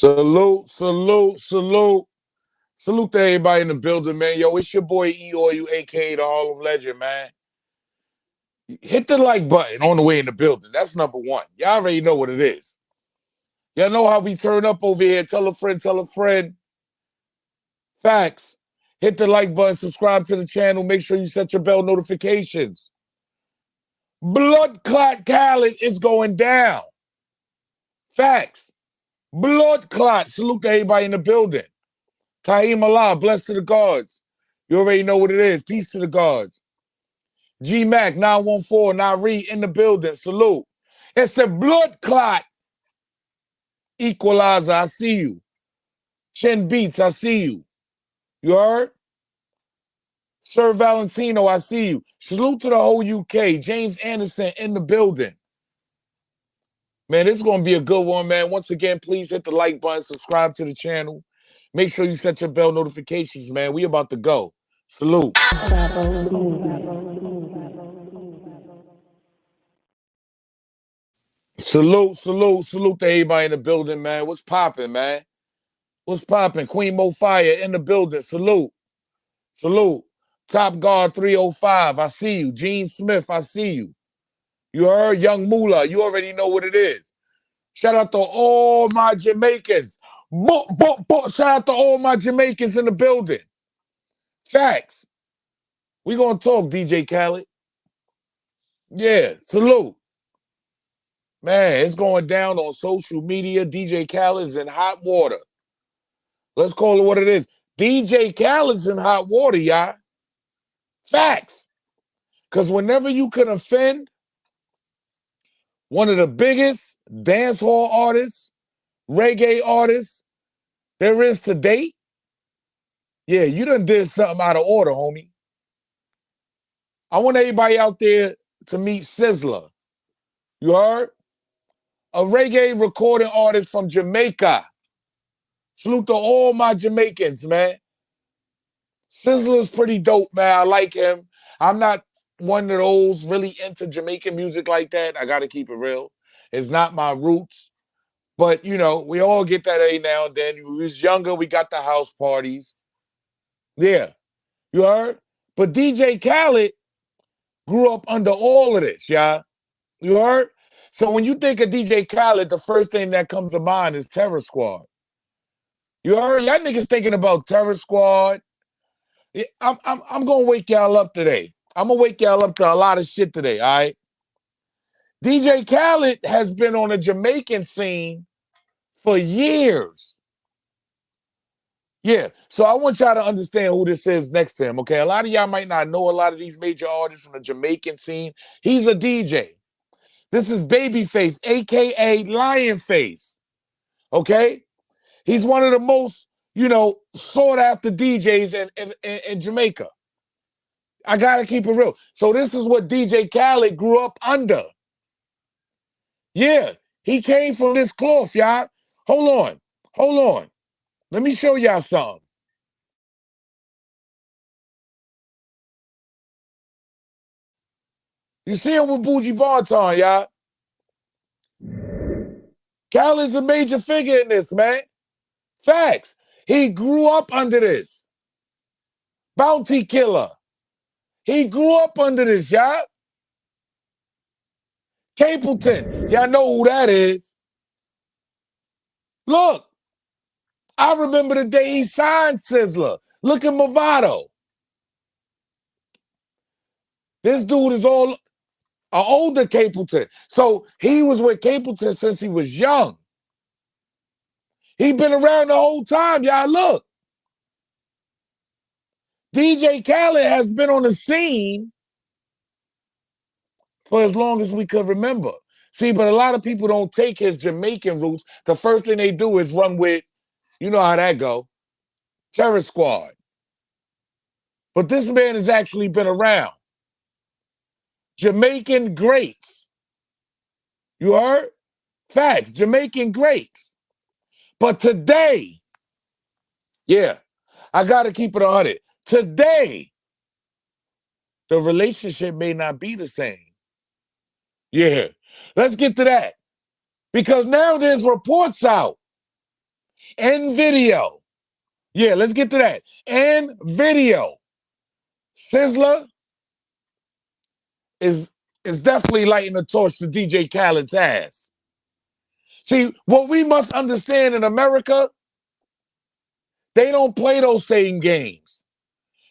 Salute, salute, salute. Salute to everybody in the building, man. Yo, it's your boy E-Oil, a.k.a. the Harlem Legend, man. Hit the like button on the way in the building. That's number one. Y'all already know what it is. Y'all know how we turn up over here. Tell a friend, tell a friend. Facts. Hit the like button, subscribe to the channel. Make sure you set your bell notifications. Blood clot Khaled is going down. Facts. Blood clot. Salute to everybody in the building. Taim Allah, blessed to the gods. You already know what it is. Peace to the gods. G-Mac, 914, Nari in the building. Salute. It's a blood clot. Equalizer, I see you. Chin Beats, I see you. You heard? Sir Valentino, I see you. Salute to the whole UK. James Anderson in the building. Man, this is going to be a good one, man. Once again, please hit the like button, subscribe to the channel. Make sure you set your bell notifications, man. We about to go. Salute. Salute, salute, salute to everybody in the building, man. What's popping, man? What's popping? Queen Mo Fire in the building. Salute. Salute. Top Guard 305. I see you. Gene Smith, I see you. You heard? Young Moolah. You already know what it is. Shout out to all my Jamaicans. Shout out to all my Jamaicans in the building. Facts. We gonna talk, DJ Khaled. Yeah, salute. Man, it's going down on social media. DJ Khaled's in hot water. Let's call it what it is. DJ Khaled's in hot water, y'all. Facts. Because whenever you can offend one of the biggest dance hall artists, reggae artists there is to date, yeah, you done did something out of order, homie. I want everybody out there to meet Sizzla. You heard? A reggae recording artist from Jamaica. Salute to all my Jamaicans, man. Sizzla's pretty dope, man. I like him. I'm not one of those really into Jamaican music like that. I got to keep it real. It's not my roots. But, you know, we all get that every now and then. When we was younger, we got the house parties. Yeah. You heard? But DJ Khaled grew up under all of this, y'all. You heard? So when you think of DJ Khaled, the first thing that comes to mind is Terror Squad. You heard? Y'all niggas thinking about Terror Squad. I'm going to wake y'all up today. I'm going to wake y'all up to a lot of shit today, all right? DJ Khaled has been on the Jamaican scene for years. Yeah, so I want y'all to understand who this is next to him, okay? A lot of y'all might not know a lot of these major artists in the Jamaican scene. He's a DJ. This is Babyface, a.k.a. Lionface, okay? He's one of the most, you know, sought-after DJs in Jamaica. I got to keep it real. So this is what DJ Khaled grew up under. Yeah, he came from this cloth, y'all. Hold on. Hold on. Let me show y'all something. You see him with Bougie Barton, y'all. Khaled's a major figure in this, man. Facts. He grew up under this. Bounty killer. He grew up under this, y'all. Capleton. Y'all know who that is. Look. I remember the day he signed Sizzla. Look at Movado. This dude is all an older Capleton. So he was with Capleton since he was young. He been around the whole time, y'all. Look. DJ Khaled has been on the scene for as long as we could remember. See, but a lot of people don't take his Jamaican roots. The first thing they do is run with, you know how that go, Terror Squad. But this man has actually been around. Jamaican greats. You heard? Facts, Jamaican greats. But today, yeah, I got to keep it 100. Today, the relationship may not be the same. Yeah, let's get to that. Because now there's reports out and video. Yeah, let's get to that. And video. Sizzla is definitely lighting the torch to DJ Khaled's ass. See, what we must understand in America, they don't play those same games.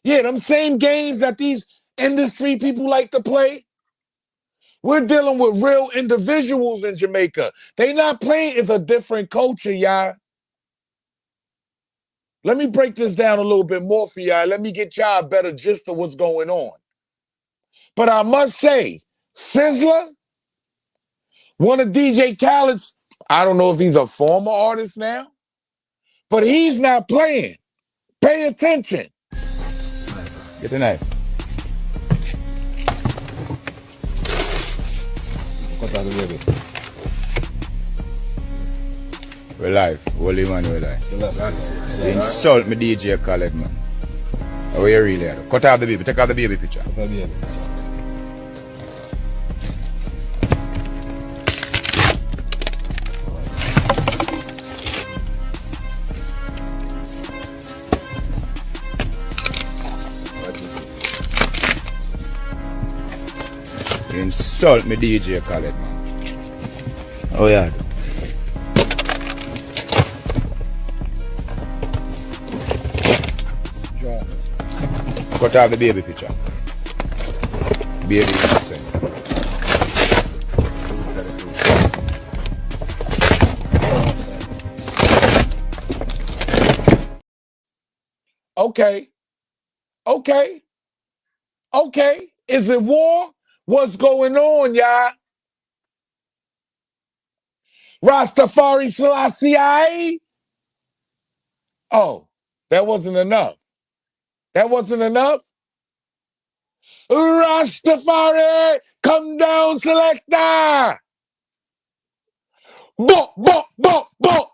Yeah, them same games that these industry people like to play. We're dealing with real individuals in Jamaica. They not playing. It's a different culture, y'all. Let me break this down a little bit more for y'all. Let me get y'all a better gist of what's going on. But I must say, Sizzla, one of DJ Khaled's, I don't know if he's a former artist now, but he's not playing. Pay attention. Get the knife. Cut out the baby. We're live. Holy man, we're live. You insult me, DJ Khaled, man. How are you really at? Cut off the baby. Take off the baby picture. Cut off the baby picture. You insult me, DJ Khaled, man. Oh, yeah. Cut off the baby picture. Baby innocent. Okay. Okay. Okay. Is it war? What's going on, y'all? Rastafari Selassie? Oh, that wasn't enough. That wasn't enough? Rastafari, come down, selector. Bo, bo, bo, bo.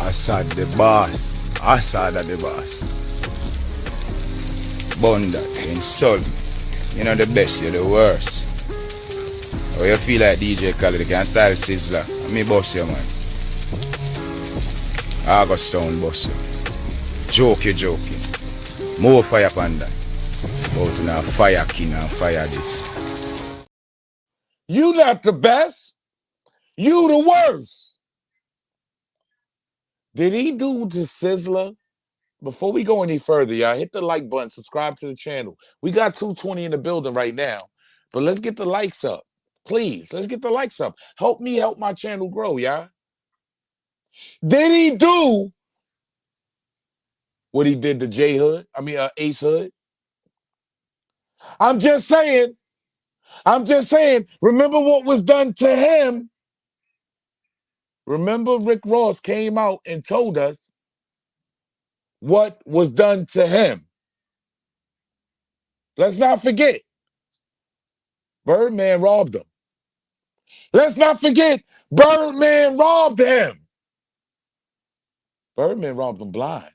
Assad the boss. Assad the boss. Bunda, you insult me. You're not the best, you're the worst. How you feel like DJ Khaled? You can style Sizzla. Me boss you, man. Augustown boss you. Joking. More fire panda. Out now, fire king and fire this. You not the best. You the worst. Did he do to Sizzla? Before we go any further, y'all, hit the like button, subscribe to the channel. We got 220 in the building right now, but let's get the likes up. Please, let's get the likes up. Help me help my channel grow, y'all. Did he do what he did to J Hood? I mean, Ace Hood? I'm just saying. Remember what was done to him? Remember Rick Ross came out and told us what was done to him. Let's not forget. Birdman robbed him. Let's not forget, Birdman robbed him. Birdman robbed him blind.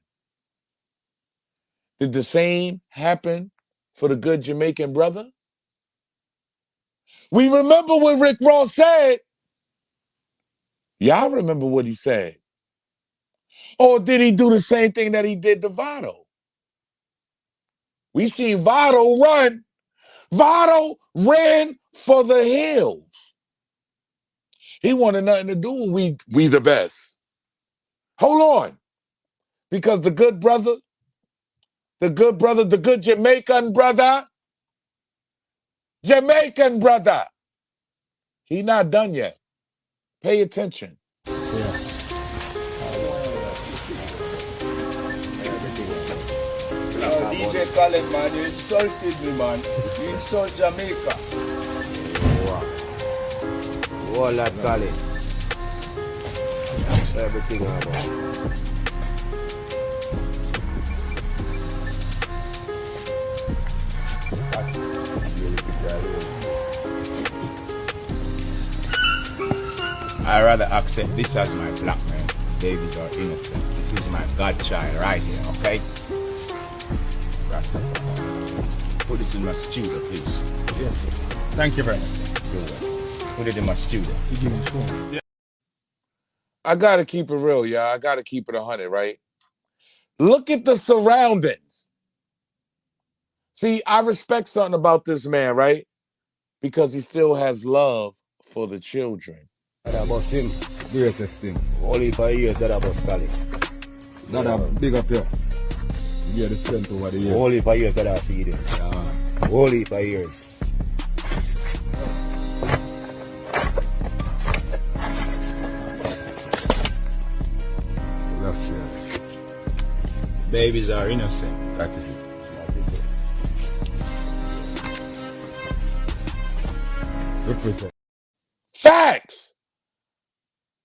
Did the same happen for the good Jamaican brother? We remember what Rick Ross said. Y'all remember what he said. Or did he do the same thing that he did to Votto? We seen Votto run. Votto ran for the hills. He wanted nothing to do with we the best. Hold on. Because the good Jamaican brother, he not done yet. Pay attention. Yeah. DJ Khaled, man, you insulted me, man. You insult Jamaica. Wow. All that Khaled. That's everything about. I rather accept this as my black man. Babies are innocent. This is my godchild right here, okay? Put this in my studio, please. Yes, sir. Thank you very much. Put it in my studio. Yeah. I gotta keep it real, y'all. I gotta keep it 100, right? Look at the surroundings. See, I respect something about this man, right? Because he still has love for the children. That about him, greatest thing. Only for years that about Khaled. That a big up here. Yeah, the strength over the years. Only for years that I feed him. Only for years. That's it. Babies are innocent. That is it. Represent. Facts.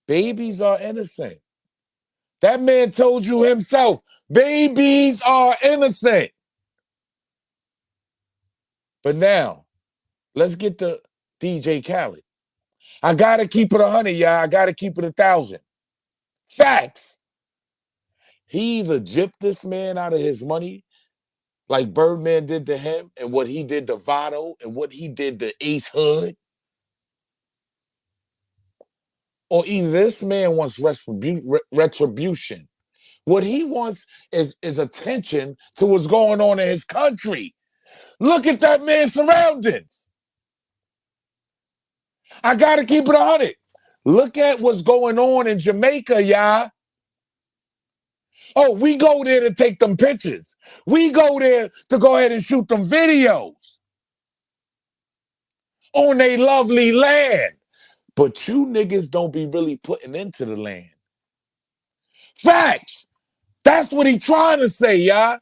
Babies are innocent. That man told you himself, babies are innocent. But now, let's get to DJ Khaled. I gotta keep it 100, y'all. I gotta keep it 1,000. Facts. He either gypped this man out of his money, like Birdman did to him, and what he did to Votto, and what he did to Ace Hood. Or either this man wants retribution. What he wants is attention to what's going on in his country. Look at that man's surroundings. I gotta keep it 100. Look at what's going on in Jamaica, y'all. Oh, we go there to take them pictures. We go there to go ahead and shoot them videos on a lovely land. But you niggas don't be really putting into the land. Facts. That's what he trying to say, y'all.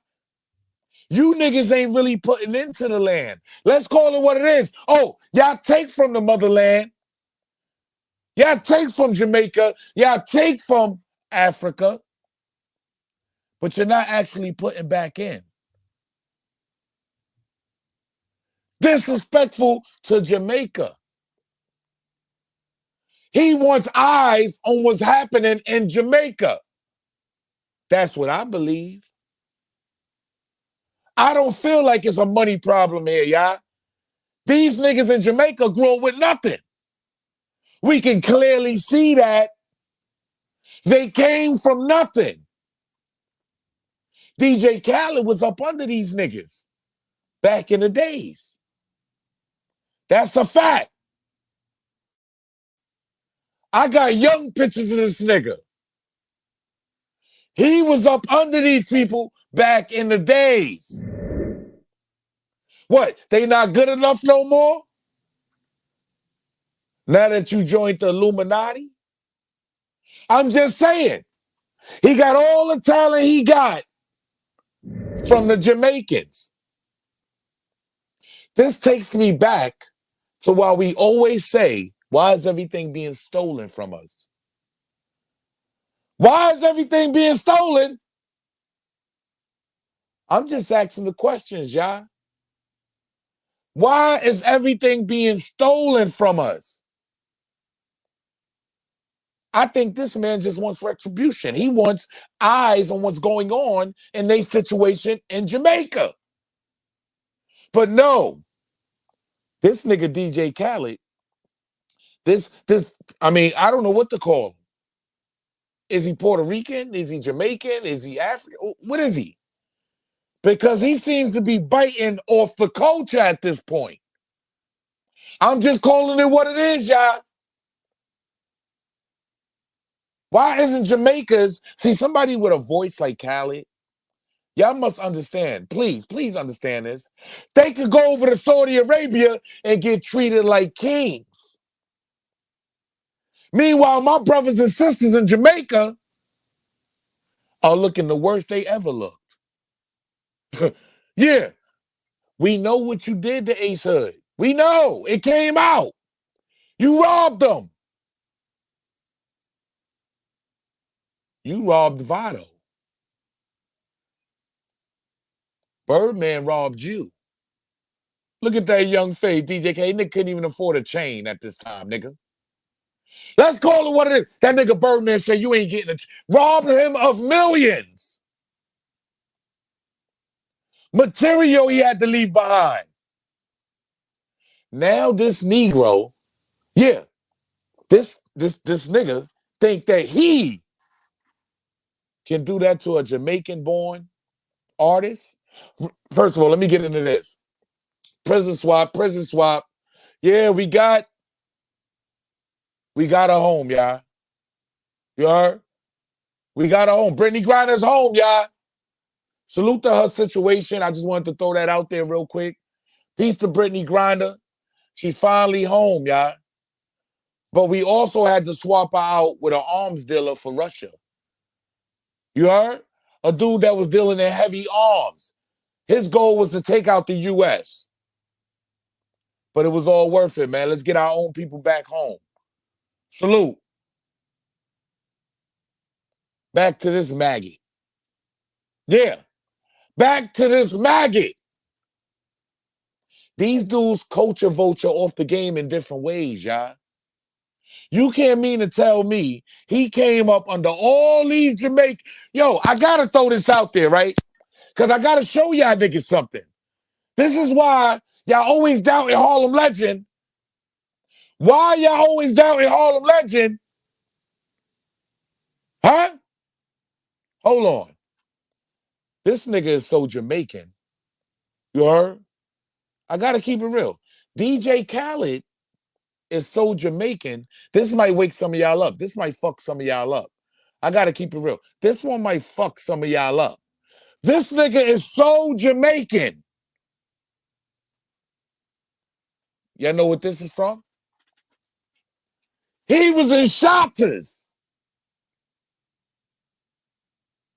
You niggas ain't really putting into the land. Let's call it what it is. Oh, y'all take from the motherland. Y'all take from Jamaica. Y'all take from Africa. But you're not actually putting back in. Disrespectful to Jamaica. He wants eyes on what's happening in Jamaica. That's what I believe. I don't feel like it's a money problem here, y'all. These niggas in Jamaica grew up with nothing. We can clearly see that. They came from nothing. DJ Khaled was up under these niggas back in the days. That's a fact. I got young pictures of this nigga. He was up under these people back in the days. What? They not good enough no more? Now that you joined the Illuminati? I'm just saying. He got all the talent he got from the Jamaicans. This takes me back to why we always say, why is everything being stolen from us? Why is everything being stolen? I'm just asking the questions, y'all. Why is everything being stolen from us? I think this man just wants retribution. He wants eyes on what's going on in their situation in Jamaica. But no, this nigga DJ Khaled, I don't know what to call him. Is he Puerto Rican? Is he Jamaican? Is he African? What is he? Because he seems to be biting off the culture at this point. I'm just calling it what it is, y'all. Why isn't Jamaica's, see, somebody with a voice like Khaled, y'all must understand, please understand this. They could go over to Saudi Arabia and get treated like kings. Meanwhile, my brothers and sisters in Jamaica are looking the worst they ever looked. Yeah, we know what you did to Ace Hood. We know, it came out. You robbed them. You robbed Vado. Birdman robbed you. Look at that young face, DJ K. Nigga couldn't even afford a chain at this time, nigga. Let's call it what it is. That nigga Birdman said you ain't getting robbed him of millions. Material he had to leave behind. Now this Negro, yeah, this nigga think that he can do that to a Jamaican-born artist. First of all, let me get into this. Prison swap. Yeah, we got a home, y'all. You heard? We got a home. Brittany Griner's home, y'all. Salute to her situation. I just wanted to throw that out there real quick. Peace to Brittany Griner. She's finally home, y'all. But we also had to swap her out with an arms dealer for Russia. You heard? A dude that was dealing in heavy arms. His goal was to take out the U.S. But it was all worth it, man. Let's get our own people back home. Salute. Back to this maggot. Yeah. Back to this maggot. These dudes culture vulture off the game in different ways, y'all. You can't mean to tell me he came up under all these Jamaican. Yo, I gotta throw this out there, right? Because I gotta show y'all niggas something. This is why y'all always doubting Harlem Legend. Why y'all always doubting Harlem Legend? Huh? Hold on. This nigga is so Jamaican. You heard? I gotta keep it real. DJ Khaled is so Jamaican. This might wake some of y'all up. This might fuck some of y'all up. I gotta keep it real. This one might fuck some of y'all up. This nigga is so Jamaican. Y'all know what this is from? He was in Shotters.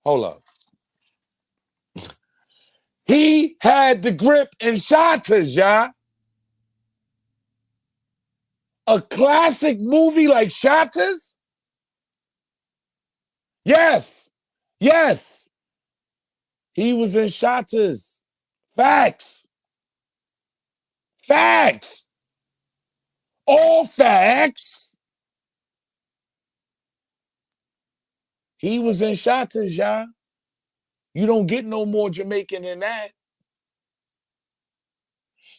Hold up. He had the grip in Shotters, y'all. A classic movie like Shotters? Yes. Yes. He was in Shotters. Facts. Facts. All facts. He was in Shotters, y'all. You don't get no more Jamaican than that.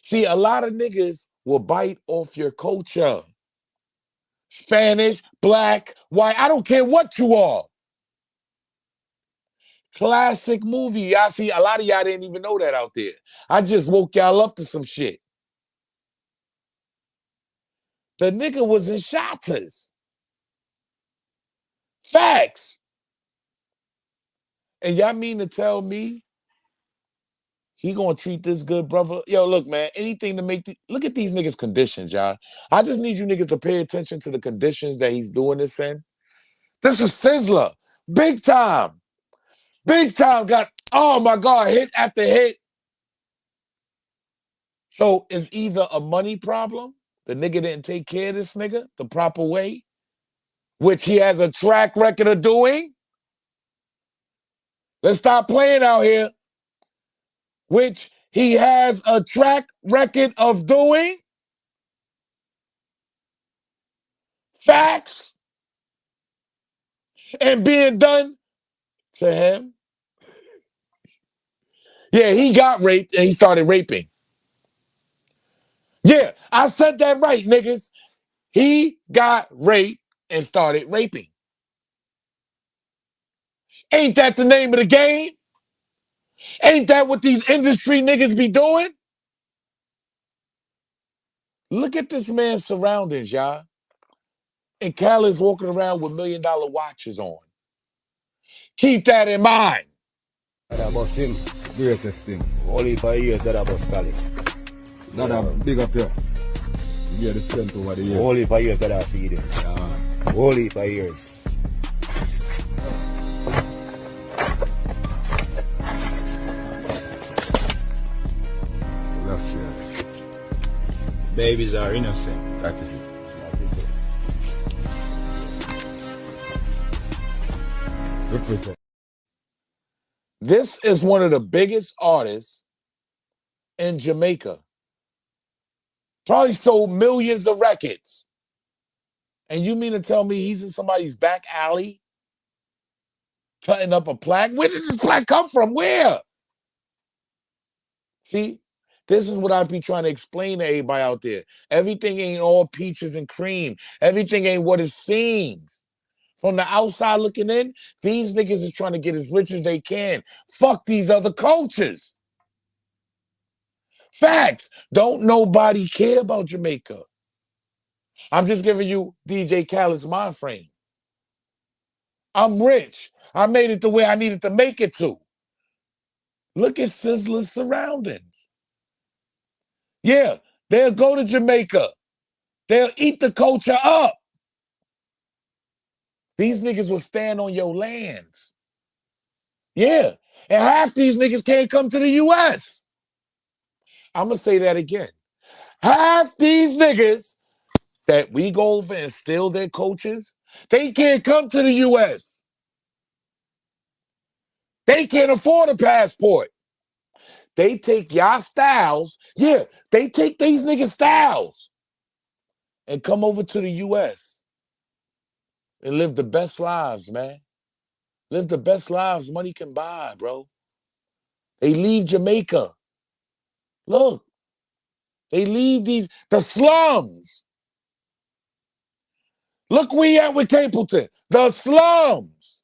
See, a lot of niggas will bite off your culture. Spanish, black, white, I don't care what you are. Classic movie. Y'all see, a lot of y'all didn't even know that out there. I just woke y'all up to some shit. The nigga was in Shotters. Facts. And y'all mean to tell me he gonna treat this good brother? Yo, look, man, anything to make look at these niggas' conditions, y'all. I just need you niggas to pay attention to the conditions that he's doing this in. This is Sizzla. Big time. Big time got, oh my God, hit after hit. So it's either a money problem, the nigga didn't take care of this nigga the proper way, which he has a track record of doing. Let's stop playing out here. Which he has a track record of doing. Facts. And being done to him. Yeah, he got raped and he started raping. Yeah, I said that right, niggas. He got raped and started raping. Ain't that the name of the game? Ain't that what these industry niggas be doing? Look at this man's surroundings, y'all. And Khaled's walking around with $1 million watches on. Keep that in mind. That was him, greatest thing. Only for years that was Khaled. That big up here. Yeah, the strength over the years. Only for years that I feed him. Yeah. Only for years. That's it. Babies are innocent. That is it. Represent. This is one of the biggest artists in Jamaica. Probably sold millions of records. And you mean to tell me he's in somebody's back alley cutting up a plaque? Where did this plaque come from? Where? See, this is what I be trying to explain to everybody out there. Everything ain't all peaches and cream. Everything ain't what it seems. From the outside looking in, these niggas is trying to get as rich as they can. Fuck these other cultures. Facts. Don't nobody care about Jamaica. I'm just giving you DJ Khaled's mind frame. I'm rich. I made it the way I needed to make it to. Look at Sizzla's surroundings. Yeah, they'll go to Jamaica. They'll eat the culture up. These niggas will stand on your lands. Yeah, and half these niggas can't come to the U.S. I'm going to say that again. Half these niggas that we go over and steal their coaches, they can't come to the U.S. They can't afford a passport. They take y'all styles. Yeah, they take these niggas' styles and come over to the U.S. and live the best lives, man. Live the best lives money can buy, bro. They leave Jamaica. Look, they leave the slums. Look where you at with Capleton. The slums.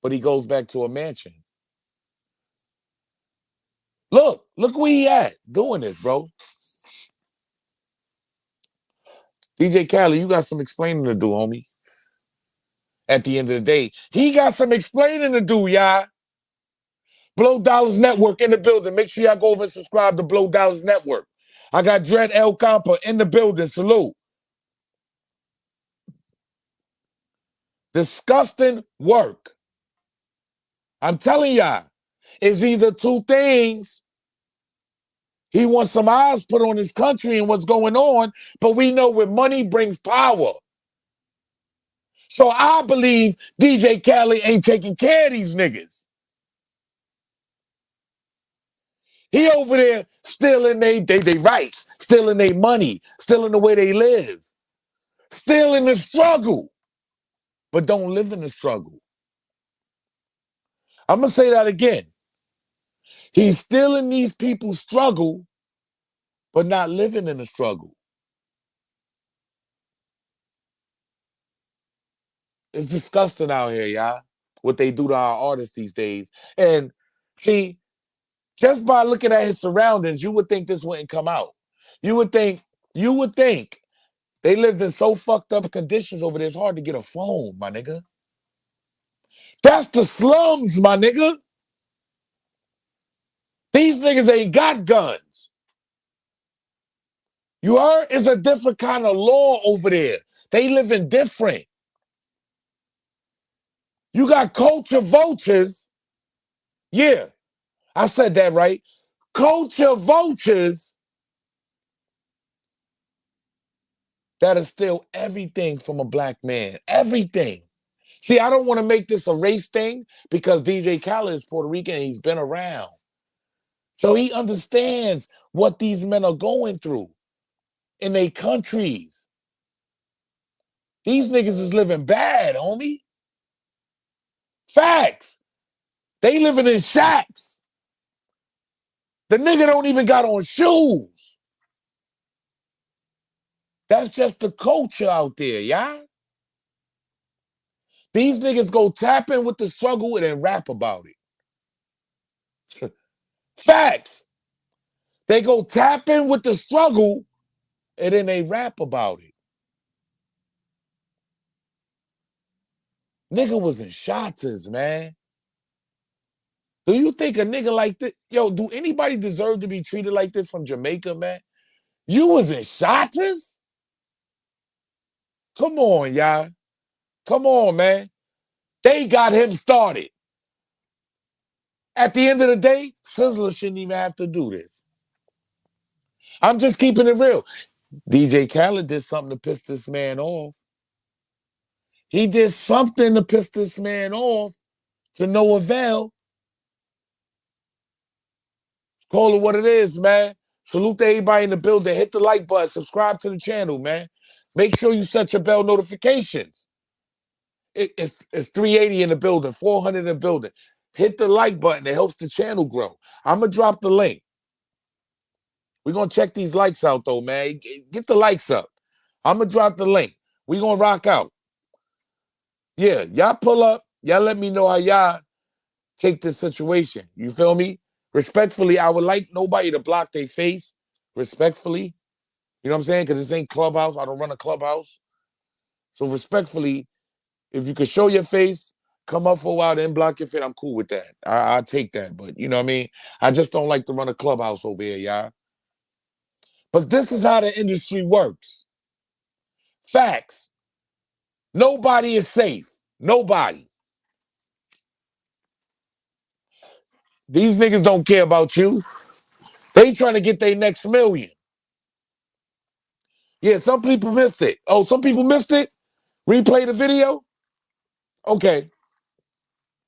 But he goes back to a mansion. Look where he at doing this, bro. DJ Khaled, you got some explaining to do, homie. At the end of the day, he got some explaining to do, y'all. Blow Dollars Network in the building. Make sure y'all go over and subscribe to Blow Dollars Network. I got Dread El Compa in the building. Salute. Disgusting work. I'm telling y'all, it's either two things. He wants some eyes put on his country and what's going on, but we know when money brings power. So I believe DJ Khaled ain't taking care of these niggas. He over there stealing they rights, stealing their money, stealing the way they live, stealing the struggle, but don't live in the struggle. I'm going to say that again. He's stealing these people's struggle, but not living in the struggle. It's disgusting out here, y'all, what they do to our artists these days. And see, just by looking at his surroundings, you would think this wouldn't come out. You would think they lived in so fucked up conditions over there, it's hard to get a phone, my nigga. That's the slums, my nigga. These niggas ain't got guns. You heard? It's a different kind of law over there They living different. You got culture vultures. Yeah, I said that right. Culture vultures that are steal everything from a black man. Everything. See, I don't want to make this a race thing because DJ Khaled is Puerto Rican and he's been around. So he understands what these men are going through in their countries. These niggas is living bad, homie. Facts. They living in shacks. The nigga don't even got on shoes. That's just the culture out there, yeah? These niggas go tap in with the struggle and then rap about it. Facts. They go tap in with the struggle and then they rap about it. Nigga was in shotters, man. Do you think a nigga like this? Yo, do anybody deserve to be treated like this from Jamaica, man? You was in shotters? Come on, y'all. Come on, man. They got him started. At the end of the day, Sizzla shouldn't even have to do this. I'm just keeping it real. DJ Khaled did something to piss this man off. He did something to piss this man off to no avail. Call it what it is, man. Salute to everybody in the building. Hit the like button. Subscribe to the channel, man. Make sure you set your bell notifications. It's 380 in the building, 400 in the building. Hit the like button. It helps the channel grow. I'm going to drop the link. We're going to check these likes out, though, man. Get the likes up. I'm going to drop the link. We're going to rock out. Yeah, y'all pull up. Y'all let me know how y'all take this situation. You feel me? Respectfully, I would like nobody to block their face. Respectfully. You know what I'm saying? Because this ain't Clubhouse. I don't run a Clubhouse. So respectfully, if you could show your face, come up for a while, then block your face, I'm cool with that. I'll take that. But you know what I mean? I just don't like to run a Clubhouse over here, y'all. But this is how the industry works. Facts. Nobody is safe. Nobody. These niggas don't care about you. They trying to get their next million. Yeah, some people missed it. Oh, some people missed it? Replay the video? Okay.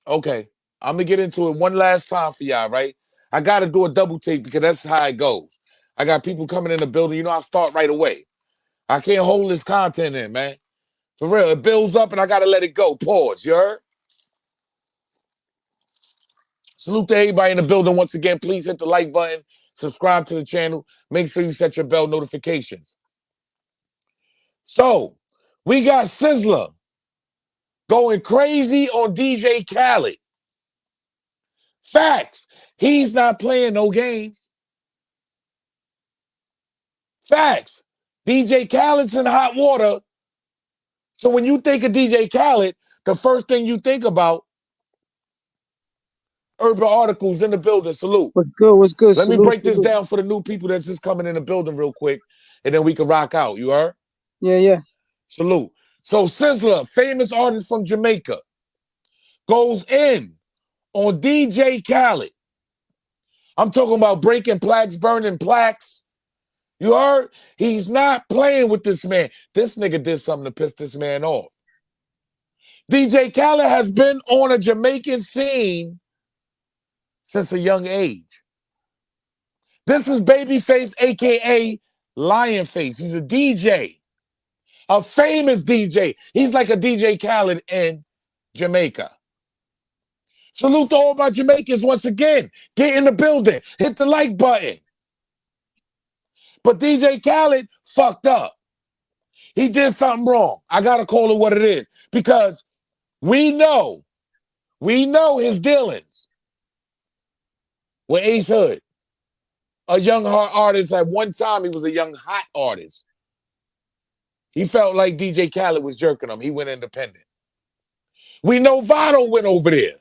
Okay. I'm going to get into it one last time for y'all, right? I got to do a double take because that's how it goes. I got people coming in the building. You know, I start right away. I can't hold this content in, man. For real, it builds up and I got to let it go. Pause, you heard? Salute to everybody in the building. Once again, please hit the like button. Subscribe to the channel. Make sure you set your bell notifications. So, we got Sizzla going crazy on DJ Khaled. Facts. He's not playing no games. Facts. DJ Khaled's in hot water. So when you think of DJ Khaled, the first thing you think about, Urban Articles in the building. Salute. What's good? What's good? Let me Salute, break this salute. down for the new people that's just coming in the building real quick, and then we can rock out. You heard? Yeah, yeah. Salute. So Sizzla, famous artist from Jamaica, goes in on DJ Khaled. I'm talking about breaking plaques, burning plaques. You heard? He's not playing with this man. This nigga did something to piss this man off. DJ Khaled has been on a Jamaican scene since a young age. This is Babyface, a.k.a. Lionface. He's a DJ, a famous DJ. He's like a DJ Khaled in Jamaica. Salute to all my Jamaicans once again. Get in the building. Hit the like button. But DJ Khaled fucked up. He did something wrong. I got to call it what it is. Because we know his dealings with Ace Hood. A young hot artist. At one time, he was a young hot artist. He felt like DJ Khaled was jerking him. He went independent. We know Vado went over there.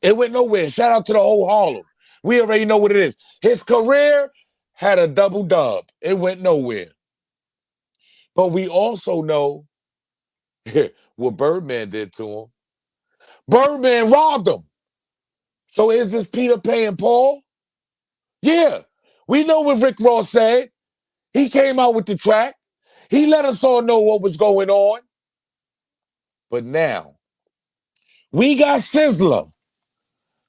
It went nowhere. Shout out to the whole Harlem. We already know what it is. His career had a double dub. It went nowhere. But we also know what Birdman did to him. Birdman robbed him. So is this Peter paying Paul? Yeah. We know what Rick Ross said. He came out with the track. He let us all know what was going on. But now, we got Sizzla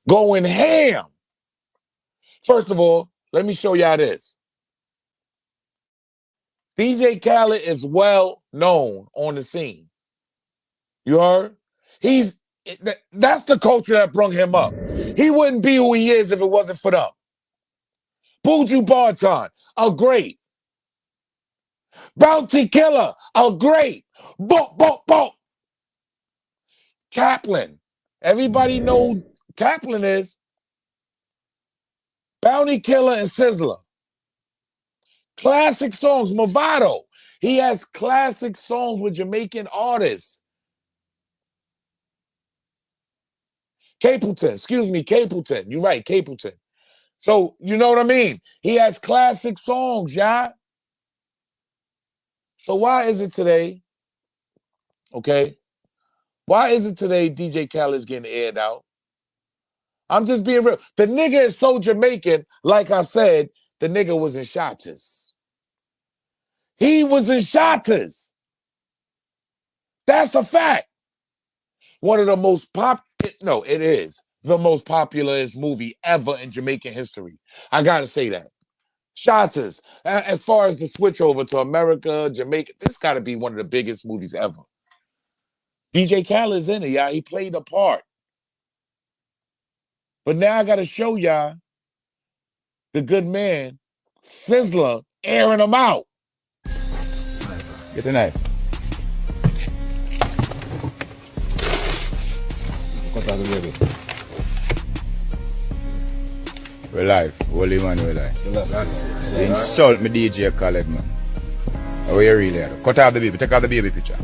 going ham. First of all, let me show y'all this. DJ Khaled is well known on the scene. You heard? That's the culture that brung him up. He wouldn't be who he is if it wasn't for them. Buju Banton, a great. Bounty Killer, a great. Bump, bump, bump. Kaplan. Everybody know who Kaplan is. Bounty Killer and Sizzla. Classic songs. Movado. He has classic songs with Jamaican artists. Capleton. You're right, Capleton. So, you know what I mean? He has classic songs, y'all. So why is it today, okay? Why is it today DJ Khaled's getting aired out? I'm just being real. The nigga is so Jamaican, like I said, the nigga was in Shotters. He was in Shotters. That's a fact. One of the most it is the most popularest movie ever in Jamaican history. I gotta say that. Shotters. As far as the switch over to America, Jamaica, this gotta be one of the biggest movies ever. DJ Khaled's in it, y'all. He played a part. But now I gotta show y'all the good man, Sizzla, airing him out. Get the knife. We're live. Holy man, we're live. You insult me, DJ Khaled, man. How are you really at? Cut off the baby. Take off the baby picture.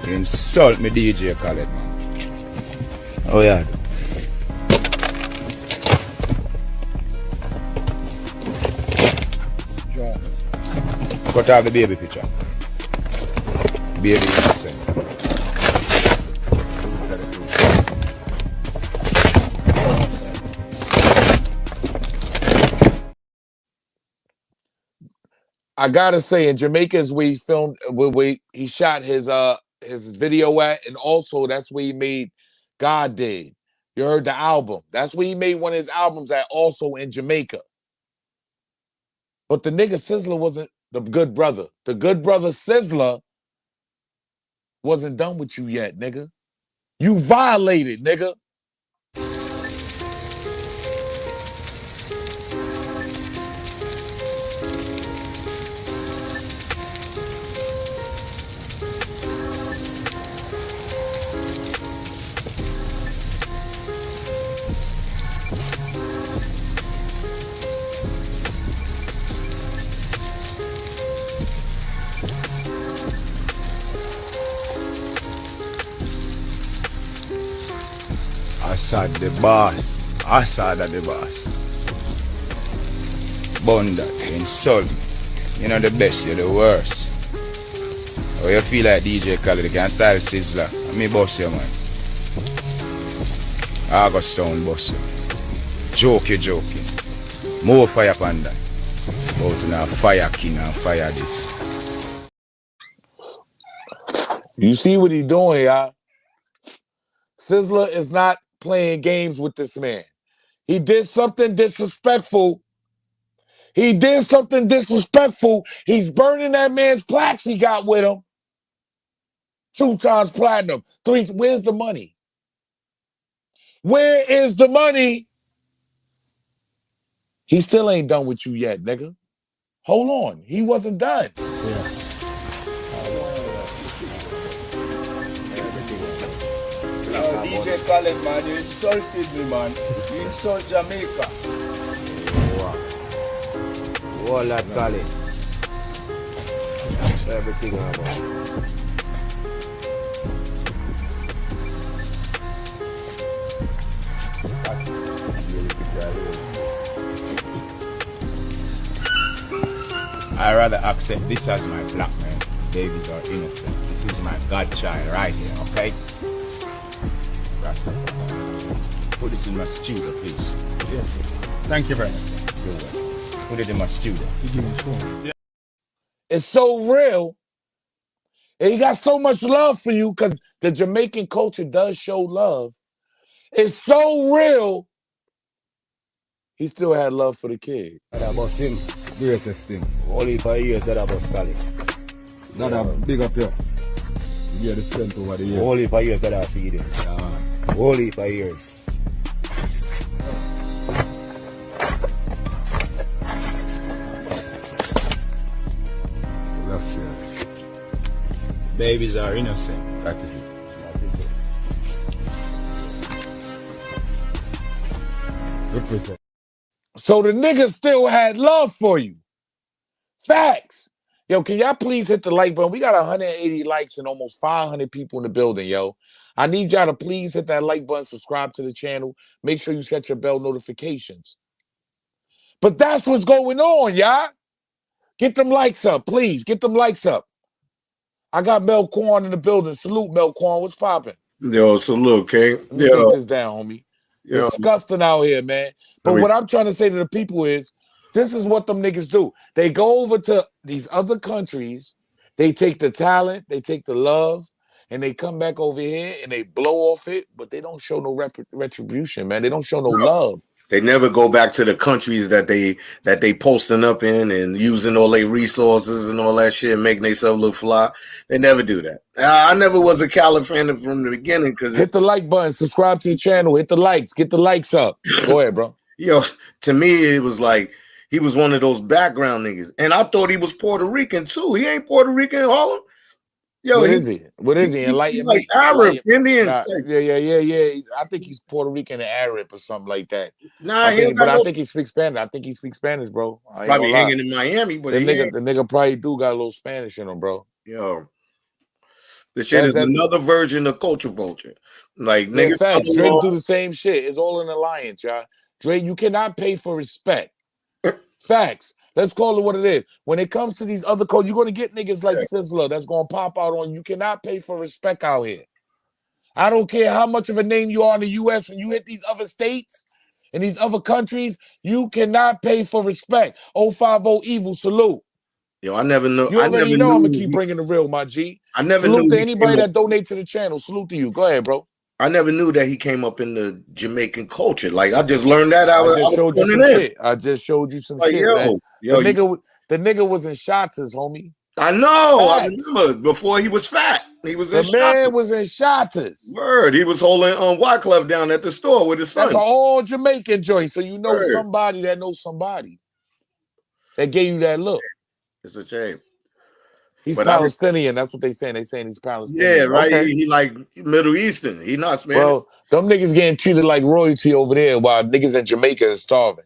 You insult me, DJ Khaled, man. Oh, yeah. Cut off the baby picture. Baby innocent. I gotta say, in Jamaica is where he filmed, where he shot his video at, and also that's where he made God Did. You heard the album. That's where he made one of his albums at, also in Jamaica. But the nigga Sizzla wasn't the good brother. The good brother Sizzla wasn't done with you yet, nigga. You violated, nigga. Assad the boss. Assad the boss. Bunda, you insult me. You're not the best, you're the worst. How you feel like DJ Khaled? You can style Sizzla. Let me boss you, man. August Town boss you. Joking. More fire panda. About to now fire king and fire this. You see what he doing, y'all? Sizzla is not playing games with this man. He did something disrespectful. He's burning that man's plaques he got with him. 2 times platinum. 3. Where's the money? Where is the money? He still ain't done with you yet, nigga. Hold on. He wasn't done. Yeah. DJ Khaled, man, you insulted me, man. You insult Jamaica. Wow. That Khaled. Everything about. I rather accept this as my black man. Babies are innocent. This is my godchild right here, okay? Rastafari. Put this in my studio, please. Yes, sir. Thank you very much. You're welcome. Put it in my studio. It's so real. And he got so much love for you because the Jamaican culture does show love. It's so real. He still had love for the kid. That about him, greatest thing. Only for years that about Scully. That a big up here. Yeah, the strength over the years. Only for years that I feed him. Only for years. That's it. Babies are innocent. That is it. Represent. So the nigga still had love for you. Facts. Yo, can y'all please hit the like button? We got 180 likes and almost 500 people in the building, yo. I need y'all to please hit that like button, subscribe to the channel. Make sure you set your bell notifications. But that's what's going on, y'all. Get them likes up, please. Get them likes up. I got Mel Quan in the building. Salute, Mel Quan. What's popping? Yo, salute, King. Let me take this down, homie. Yo. Disgusting out here, man. But what I'm trying to say to the people is, this is what them niggas do. They go over to these other countries, they take the talent, they take the love, and they come back over here and they blow off it, but they don't show no retribution, man. They don't show no love. They never go back to the countries that they posting up in and using all their resources and all that shit and making themselves look fly. They never do that. I never was a Khaled fan from the beginning because hit the like button, subscribe to the channel, hit the likes, get the likes up. Go ahead, bro. Yo, to me it was like he was one of those background niggas, and I thought he was Puerto Rican too. He ain't Puerto Rican, Harlem. Yo, what is he? What is he? Enlighten like me. Arab, Indian. Nah, yeah. I think he's Puerto Rican and Arab or something like that. Nah, I think he speaks Spanish. I think he speaks Spanish, bro. Probably hanging in Miami, but the nigga probably do got a little Spanish in him, bro. Yo, this shit is another version of culture vulture. Like niggas, facts. Drake do the same shit. It's all an alliance, y'all. Drake, you cannot pay for respect. Facts. Let's call it what it is. When it comes to these other codes, you're going to get niggas like Sizzla that's going to pop out on you. Cannot pay for respect out here. I don't care how much of a name you are in the U.S. When you hit these other states and these other countries, you cannot pay for respect. 050 Evil, salute. Yo, I never know. You already know I'm going to keep bringing the real, my G. I never salute knew to anybody that donate to the channel. Salute to you. Go ahead, bro. I never knew that he came up in the Jamaican culture. Like I just learned that out. I just showed you some shit. I just showed you some shit, man. The nigga was in shots, homie. I know. Facts. I remember before he was fat. He was in shots. The man was in shots. Word. He was holding Wyclef down at the store with his son. That's an all Jamaican joint. So you know somebody that knows somebody that gave you that look. It's a shame. He's Palestinian. That's what they saying. They saying he's Palestinian. Yeah, right. Okay. He like Middle Eastern. He not Spanish. Well, them niggas getting treated like royalty over there while niggas in Jamaica is starving.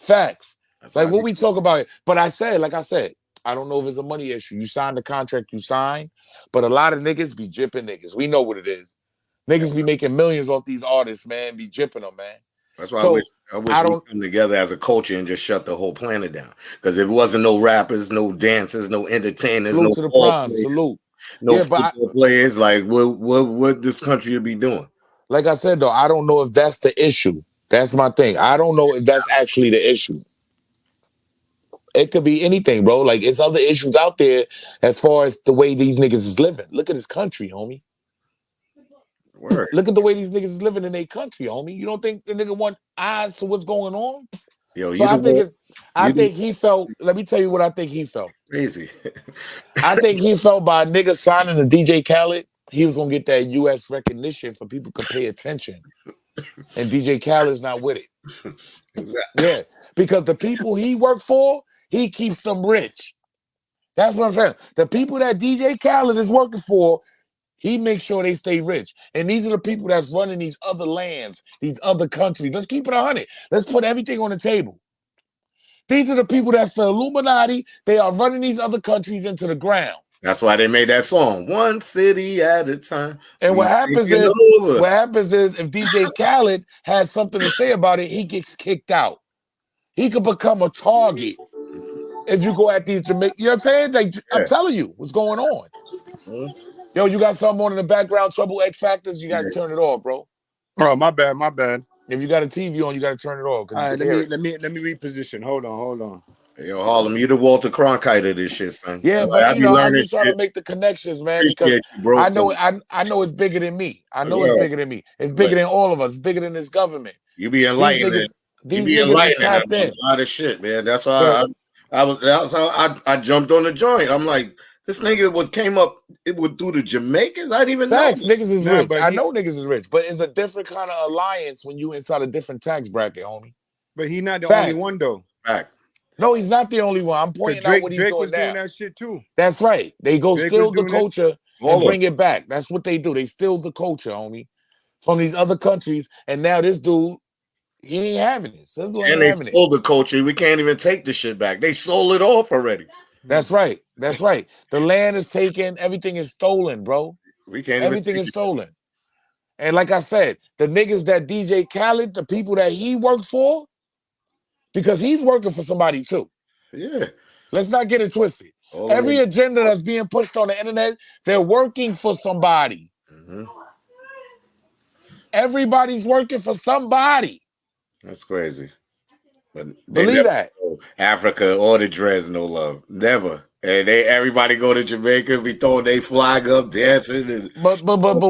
Facts. That's like what we talk about it. But like I said, I don't know if it's a money issue. You signed the contract you signed, but a lot of niggas be jipping niggas. We know what it is. Niggas be making millions off these artists, man. Be jipping them, man. That's why I wish we come together as a culture and just shut the whole planet down. Because if it wasn't no rappers, no dancers, no entertainers, salute to the prime, salute. No football players, like what this country would be doing. Like I said though, I don't know if that's the issue. That's my thing. I don't know if that's actually the issue. It could be anything, bro. Like it's other issues out there as far as the way these niggas is living. Look at this country, homie. Word. Look at the way these niggas is living in their country, homie. You don't think the nigga want eyes to what's going on? Yo, so I think he felt, let me tell you what I think he felt. Crazy. I think he felt by a nigga signing the DJ Khaled, he was gonna get that US recognition for people to pay attention. And DJ Khaled's not with it. Exactly. Yeah. Because the people he worked for, he keeps them rich. That's what I'm saying. The people that DJ Khaled is working for, he makes sure they stay rich. And these are the people that's running these other lands, these other countries. Let's keep it 100. Let's put everything on the table. These are the people that's the Illuminati. They are running these other countries into the ground. That's why they made that song, one city at a time. And what happens is if DJ Khaled has something to say about it, he gets kicked out. He could become a target if you go at these Jamaican. You know what I'm saying? Like, I'm telling you what's going on. Yo, you got something on in the background, Trouble X Factors, you got to turn it off, bro. Oh, my bad. If you got a TV on, you got to turn it off. All right, let me reposition. Hold on. Yo, Harlem, you the Walter Cronkite of this shit, son. Yeah, but I'm just trying to make the connections, man, because I know it's bigger than me. I know it's bigger than me. It's bigger than all of us. It's bigger than this government. You be enlightened. These niggas is tapped in. A lot of shit, man. That's why I jumped on the joint. I'm like, this nigga came up through the Jamaicans. I didn't even know. Niggas is rich. I know niggas is rich, but it's a different kind of alliance when you inside a different tax bracket, homie. But he's not the only one, though. Fact. No, he's not the only one. I'm pointing out what he's doing now. Doing that shit too. That's right. They go steal the culture and bring it back. That's what they do. They steal the culture, homie, from these other countries. And now this dude, he ain't having it. Sizzla and they stole the culture. We can't even take the shit back. They sold it off already. That's right. That's right. The land is taken. Everything is stolen, bro. Everything is stolen. And like I said, the niggas that DJ Khaled, the people that he worked for, because he's working for somebody too. Yeah. Let's not get it twisted. Every agenda that's being pushed on the internet, they're working for somebody. Everybody's working for somebody. That's crazy. But believe that. Africa or the dreads, no love. Never. And everybody go to Jamaica, be throwing their flag up, dancing. But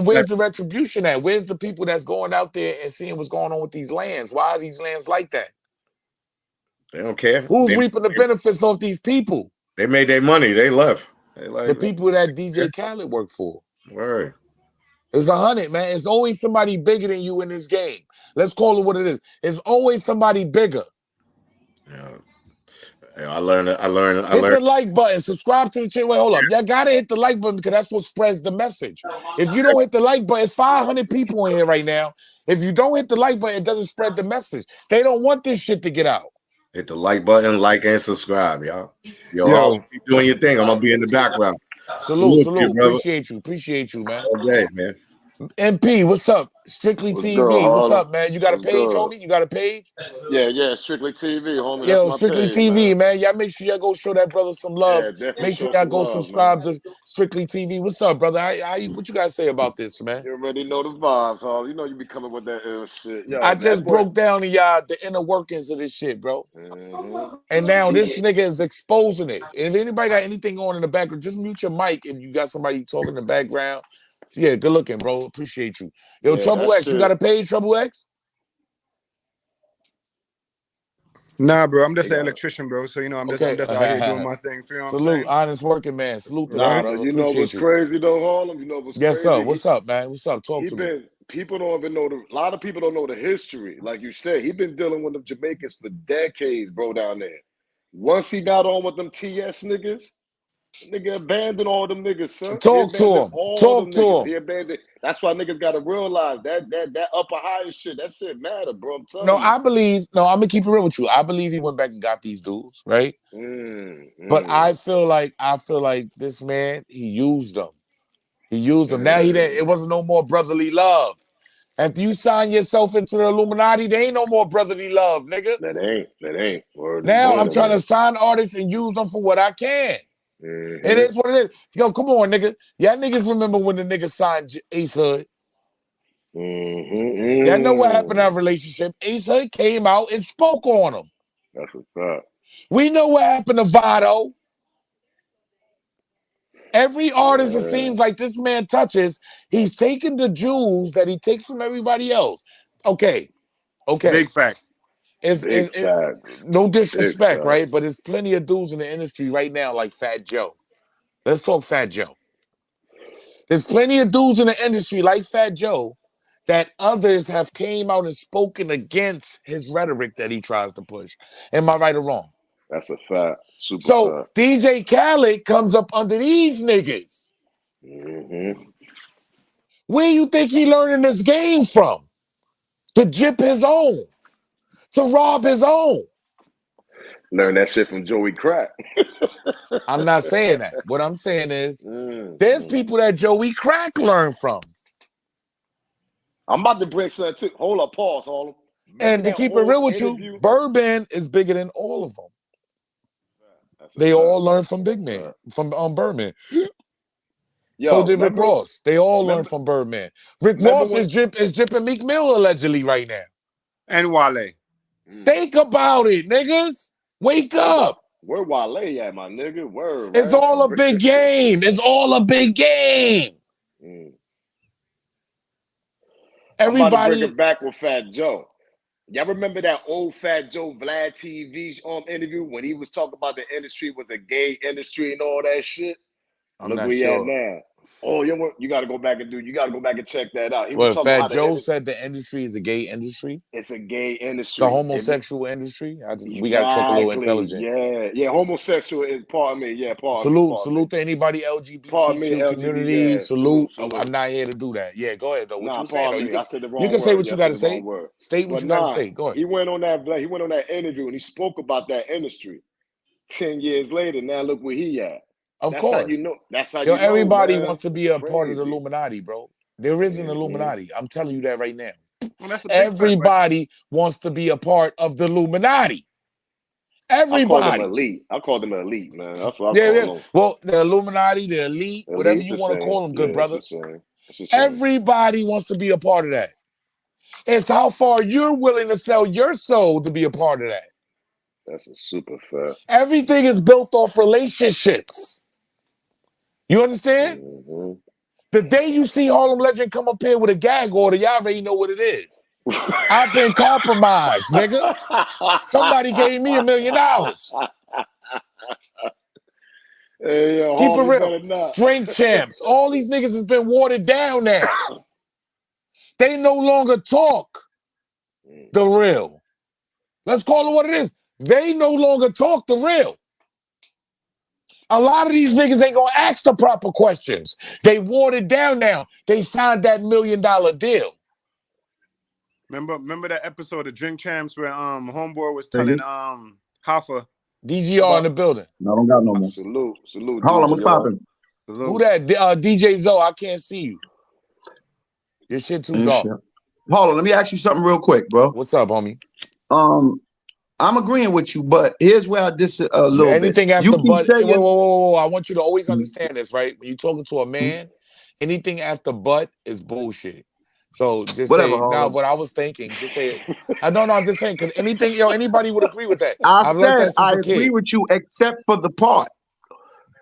where's the retribution at? Where's the people that's going out there and seeing what's going on with these lands? Why are these lands like that? They don't care. Who's reaping the benefits of these people? They made their money. They left. The people that DJ Khaled worked for. Word. It's 100, man. It's always somebody bigger than you in this game. Let's call it what it is. It's always somebody bigger. Yeah, I learned. Hit the like button. Subscribe to the channel. Wait, hold up. Y'all gotta hit the like button because that's what spreads the message. If you don't hit the like button, it's 500 people in here right now. If you don't hit the like button, it doesn't spread the message. They don't want this shit to get out. Hit the like button, like and subscribe, y'all. Yo, keep doing your thing. I'm gonna be in the background. Salute. Appreciate you, man. All day, man. MP, what's up? Strictly TV. What's up, man? You got a page, homie? You got a page? Yeah, Strictly TV, homie. Yo, Strictly TV, man. Y'all make sure y'all go show that brother some love. Make sure y'all go subscribe to Strictly TV. What's up, brother? What you guys say about this, man? You already know the vibes, huh? You know you be coming with that ill shit. Yo, I just broke down to y'all the inner workings of this shit, bro. And now this nigga is exposing it. If anybody got anything on in the background, just mute your mic if you got somebody talking in the background. Yeah, good looking, bro. Appreciate you. Yo, Trouble X, you got a page, Trouble X? Nah, bro. I'm just an electrician, bro. So, I'm just out here doing my thing. You know Salute, honest working man. Salute to that, brother. You know what's crazy, though, Harlem? You know what's crazy? Yes, sir. What's up, man? What's up? Talk to me. People don't even know a lot of people don't know the history. Like you said, he been dealing with the Jamaicans for decades, bro, down there. Once he got on with them TS niggas, nigga abandoned all them niggas, son. Talk to him. He abandoned. That's why niggas gotta realize that upper higher shit. That shit matter, bro. I'm telling you. I'm gonna keep it real with you. I believe he went back and got these dudes, right? But I feel like this man, he used them. Now it wasn't no more brotherly love. After you sign yourself into the Illuminati, there ain't no more brotherly love, nigga. That ain't. Now I'm trying to sign artists and use them for what I can. It is what it is. Yo, come on, nigga. Y'all niggas remember when the nigga signed Ace Hood? Y'all know what happened in our relationship. Ace Hood came out and spoke on him. That's a fact. We know what happened to Vado. Every artist, it seems like this man touches, he's taking the jewels that he takes from everybody else. Okay. Big fact. It's no disrespect, right? But there's plenty of dudes in the industry right now like Fat Joe. Let's talk Fat Joe. There's plenty of dudes in the industry like Fat Joe that others have came out and spoken against his rhetoric that he tries to push. Am I right or wrong? That's a fact. So DJ Khaled comes up under these niggas. Where you think he learning this game from? To jip his own. To rob his own. Learn that shit from Joey Crack. I'm not saying that. What I'm saying is there's people that Joey Crack learned from. I'm about to bring something too. Hold up, pause, Harlem. And to keep it real with you, Birdman is bigger than all of them. They all learned from Big Man, from Birdman. So did Rick Ross. They all learned from Birdman. Rick Ross is dripping Meek Mill allegedly right now. And Wale. Think about it, niggas. Wake up. Where Wale at, my nigga? Where? It's all a big game. It's all a big game. Everybody. I'm about to bring it back with Fat Joe. Y'all remember that old Fat Joe Vlad TV interview when he was talking about the industry was a gay industry and all that shit? Look where he at now. Oh, you got to go back and check that out. Well, Fat Joe said the industry is a gay industry. It's a gay industry. The homosexual industry. We got to talk a little intelligent. Yeah, homosexual is pardon me. Yeah, salute to anybody LGBTQ community. Yeah, salute. I'm not here to do that. Yeah, go ahead though. What you saying? You can say what you got to say. State what you got to state. Go ahead. He went on that interview and he spoke about that industry. 10 years later, now look where he at. Of course. That's how you know. Everybody wants to be a part of the Illuminati, bro. There is an Illuminati. I'm telling you that right now. Well, everybody wants to be a part of the Illuminati. Everybody. I call them elite, man. That's what I call them. Well, the Illuminati, the elite, whatever you want to call them, good brother. Everybody wants to be a part of that. It's how far you're willing to sell your soul to be a part of that. That's a super fact. Everything is built off relationships. You understand? The day you see Harlem Legend come up here with a gag order, y'all already know what it is. I've been compromised, nigga. Somebody gave me $1 million. Hey, keep it real. Drink champs. All these niggas has been watered down now. They no longer talk the real. Let's call it what it is. They no longer talk the real. A lot of these niggas ain't gonna ask the proper questions. They watered down now. They signed that $1 million deal. Remember that episode of Drink Champs where Homeboy was telling Hoffa. DGR in the building. No, I don't got no more. Salute. Harlem, what's popping? Who that? DJ Zoe, I can't see you. Your shit too dark. Harlem, let me ask you something real quick, bro. What's up, homie? I'm agreeing with you, but here's where I disagree a little bit. Anything after but, whoa. I want you to always understand this, right? When you're talking to a man, anything after but is bullshit. So just say, now what I was thinking, just say it. No, I'm just saying, because anything, anybody would agree with that. I agree with you, except for the part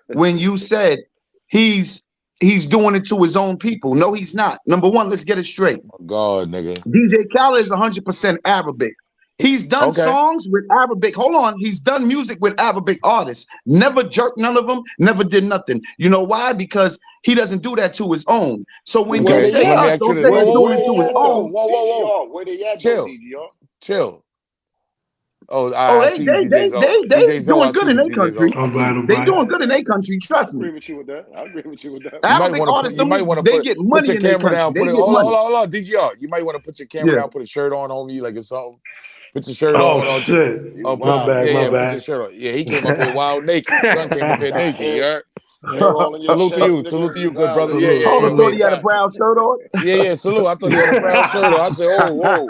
when you said he's doing it to his own people. No, he's not. Number one, let's get it straight. Oh God, nigga. DJ Khaled is 100% Arabic. He's done songs with Arabic. Hold on. He's done music with Arabic artists. Never jerked none of them. Never did nothing. You know why? Because he doesn't do that to his own. So when you say us, don't say he's doing it to his own. Whoa. Where they at? Chill. They doing good in their country. They doing good in their country. Trust me. I agree with you with that. Arabic artists, they get money in their country. Hold on, DGR. You might want to put your camera down, put a shirt on you like it's something. Put your shirt on. Oh, shit. My bad. Put your shirt on. Yeah, he came up here wild naked. Son came up here naked, you heard? Salute to you, good brother. Yeah. I thought he had a brown shirt on. Yeah, salute. I thought he had a brown shirt on. I said, whoa.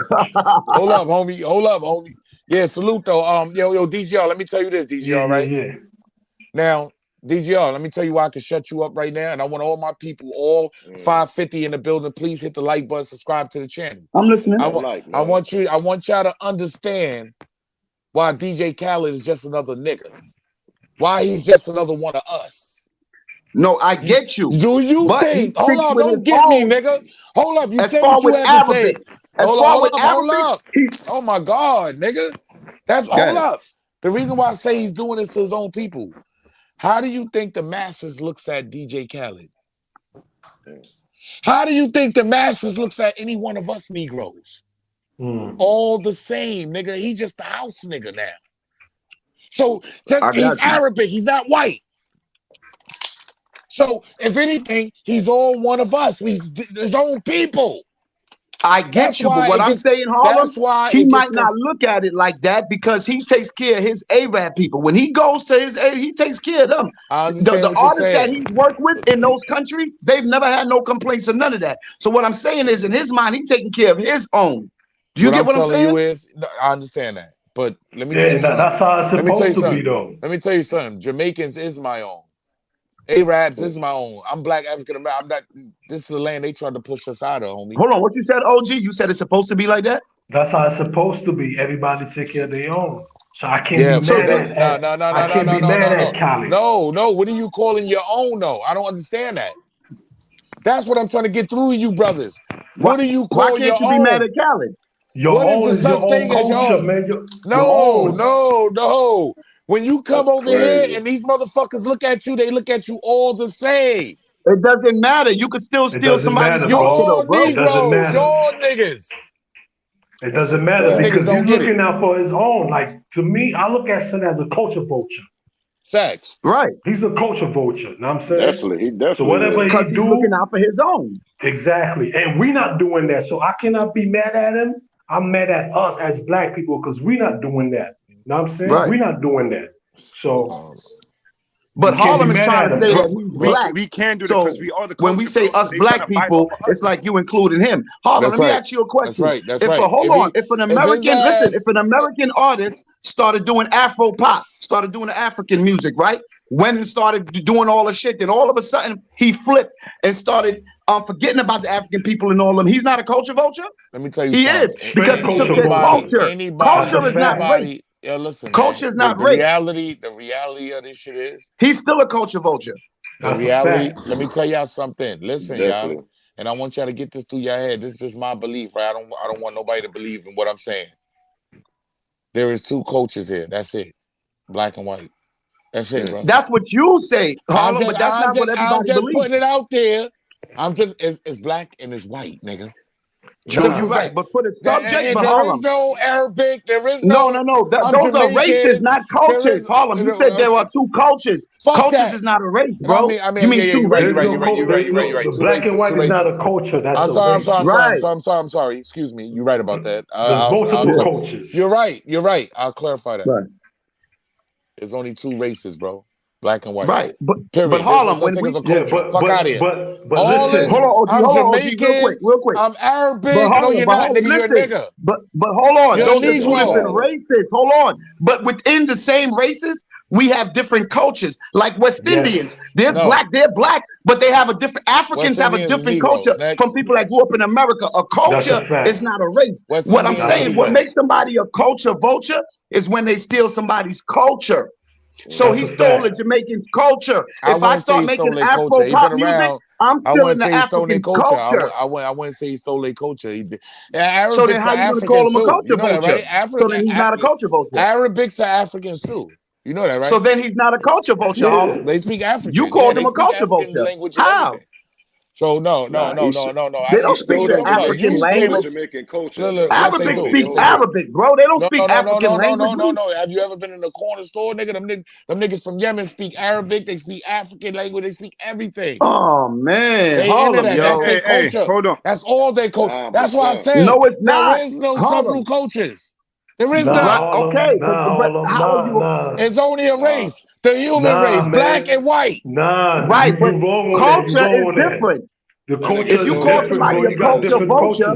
Hold up, homie. Yeah, salute though. Yo, DGR, let me tell you this, DGR, right? Yeah. Now, DGR, let me tell you why I can shut you up right now. And I want all my people, all 550 in the building, please hit the like button, subscribe to the channel. I'm listening. I want y'all to understand why DJ Khaled is just another nigga. Why he's just another one of us. No, I get you. Do you think? Hold on, don't get me, nigga. Hold up. You say what you have to say. Hold up. Oh my God, nigga. Hold up. The reason why I say he's doing this to his own people. How do you think the masses looks at DJ Khaled? How do you think the masses looks at any one of us Negroes? All the same, nigga. He just the house nigga now. So he's Arabic. He's not white. So if anything, he's all one of us. He's his own people. I get you, but what I'm saying, Harlem, that's why he might not look at it like that because he takes care of his Arab people. When he goes to his Arab, he takes care of them. I understand The what you're artists that saying. he's worked with in those countries, they've never had no complaints or none of that. So what I'm saying is, in his mind, he's taking care of his own. You get what I'm saying? You is, I understand that, but let me tell you something. That's how it's supposed to be, though. Let me tell you something. Jamaicans is my own. Arabs is my own. I'm black African American. I'm not. This is the land they tried to push us out of, homie. Hold on, what you said, OG? You said it's supposed to be like that? That's how it's supposed to be. Everybody take care of their own. So I can't be mad at Khaled. No. What are you calling your own, though? I don't understand that. That's what I'm trying to get through to you, brothers. What do you call your own? Why can't you be mad at Khaled? What is the such thing as your own? Man. No. When you come over here and these motherfuckers look at you, they look at you all the same. It doesn't matter. You could still steal somebody's culture, though, bro. Negroes, y'all niggas. It doesn't matter because he's looking out for his own. Like, to me, I look at Son as a culture vulture. Facts. Right. He's a culture vulture. You know what I'm saying? Definitely. So whatever he do, he's looking out for his own. Exactly. And we not doing that. So I cannot be mad at him. I'm mad at us as black people because we not doing that. You know what I'm saying? Right. We're not doing that. So but Harlem is trying to say that he's black. We can do that because we are the culture. When we say us black people, it's like you including him. Harlem, let me ask you a question. That's right. If an American artist started doing Afro pop, started doing the African music, right? When he started doing all the shit, then all of a sudden he flipped and started forgetting about the African people and all of them. He's not a culture vulture? Let me tell you he something. Is because he took their culture. Culture is not race. Yeah, listen. Culture is not race. The reality of this shit is he's still a culture vulture. The reality. Let me tell y'all something. Listen, y'all, and I want y'all to get this through your head. This is just my belief, right? I don't want nobody to believe in what I'm saying. There is two cultures here. That's it. Black and white. That's it, bro. That's what you say, Harlem, but that's not what everybody believes. I'm just putting it out there. It's black and it's white, nigga. So you're right, but put a subject for Harlem. There is no Arabic. There is no. Those are races, not cultures. Harlem, you said there are two cultures. Cultures is not a race, bro. I mean, you mean two races? You're right. Black and white is not a culture. I'm sorry. Excuse me. You're right about that. There's multiple cultures. You're right. I'll clarify that. Right. There's only two races, bro. Black and white. Right. But Harlem, when we fuck out of here. But all listen, this, I'm Jamaican. Real quick. I'm Arabic. No, you're not, nigga. You're a nigga. But hold on. You're those are two different races. Hold on. But within the same races, we have different cultures. Like West Indians. They're black, but they have a different Africans have a different culture from people that grew up in America. A culture is not a race. What I'm saying, what makes somebody a culture vulture is when they steal somebody's culture. So he stole the Jamaican's culture. If I start making Afro pop music, I'm stealing the African culture. I wouldn't say he stole their culture. So then how you gonna call him a culture vulture? Right? So then he's not a culture vulture. Arabics are Africans too. You know that, right? So then he's not a culture vulture. They speak African. You called him a culture vulture. How? So no. They don't speak the African language. Jamaican culture. Arabic speaks Arabic, bro. They don't speak African language. No. Have you ever been in a corner store, nigga? Them niggas from Yemen speak Arabic. They speak African language. They speak everything. Oh man, that's their culture. Hold on. That's all their culture. That's why I said no, it's not. There is no several cultures. There is not. Okay, but how you? It's only a race. The human race, black and white. Right, but culture is different. The culture if you call somebody a culture vulture,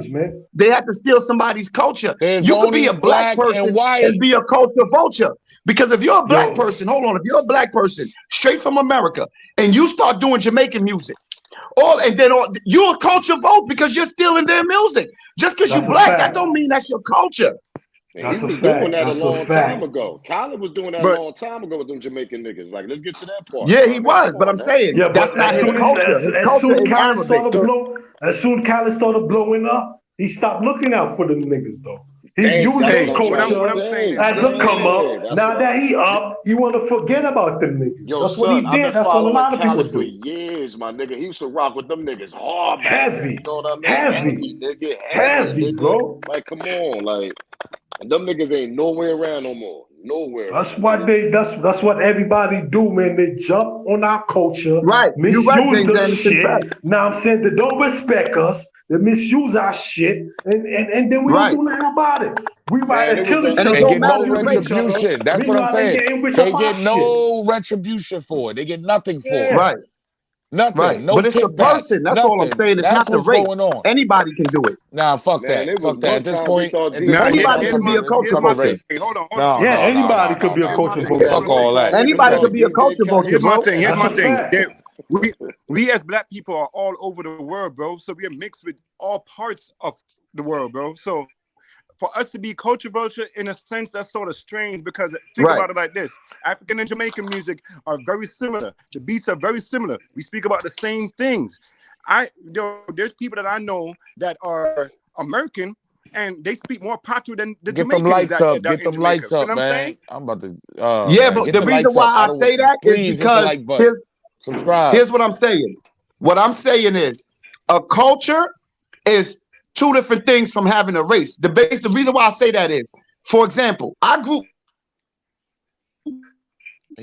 they have to steal somebody's culture. You could be a black person and be a culture vulture. Because if you're a black person, if you're a black person straight from America and you start doing Jamaican music, you're a culture vulture because you're stealing their music. Just because you're black, that don't mean that's your culture. He's been doing that a long time ago. Khaled was doing that a long time ago with them Jamaican niggas. Like, let's get to that part. Yeah, he was, but I'm saying that's not his culture. As soon as Khaled started blowing up, he stopped looking out for them niggas, though. He used his culture as a come up. Now that he up, you want to forget about them niggas. Yo, that's son, what he did. That's what a lot of people do. For years, my nigga. He used to rock with them niggas hard, man. Heavy. You know what I mean? Heavy, nigga. Heavy, bro. Like, come on, like. And them niggas ain't nowhere around no more. Nowhere. That's what that's what everybody do, man. They jump on our culture, right? Misuse James the Anderson, shit. right. Now I'm saying they don't respect us. They misuse our shit, and then we don't do nothing about it. We might kill each other, and get no retribution. That's what I'm saying. They get no retribution for it. They get nothing for it. Right. Nothing. Right. No but it's kickback. the person. That's nothing. all I'm saying. It's That's not the what's race. going on. Anybody can do it. Nah, fuck Man, that. Fuck that. At this point, anybody can be a culture vulture. Hold on. No, yeah, anybody could be a culture vulture. Fuck all that. Anybody could be a culture vulture, bro. Here's my thing. We as black people are all over the world, bro. So we are mixed with all parts of the world, bro. So for us to be culture vulture, in a sense, that's sort of strange because think about it like this. African and Jamaican music are very similar. The beats are very similar. We speak about the same things. There's people that I know that are American and they speak more patois than the Jamaicans. Get them lights up, man. I'm about to but the reason why I say that is because subscribe. Here's what I'm saying. What I'm saying is a culture is two different things from having a race. The reason why I say that is, for example, I grew.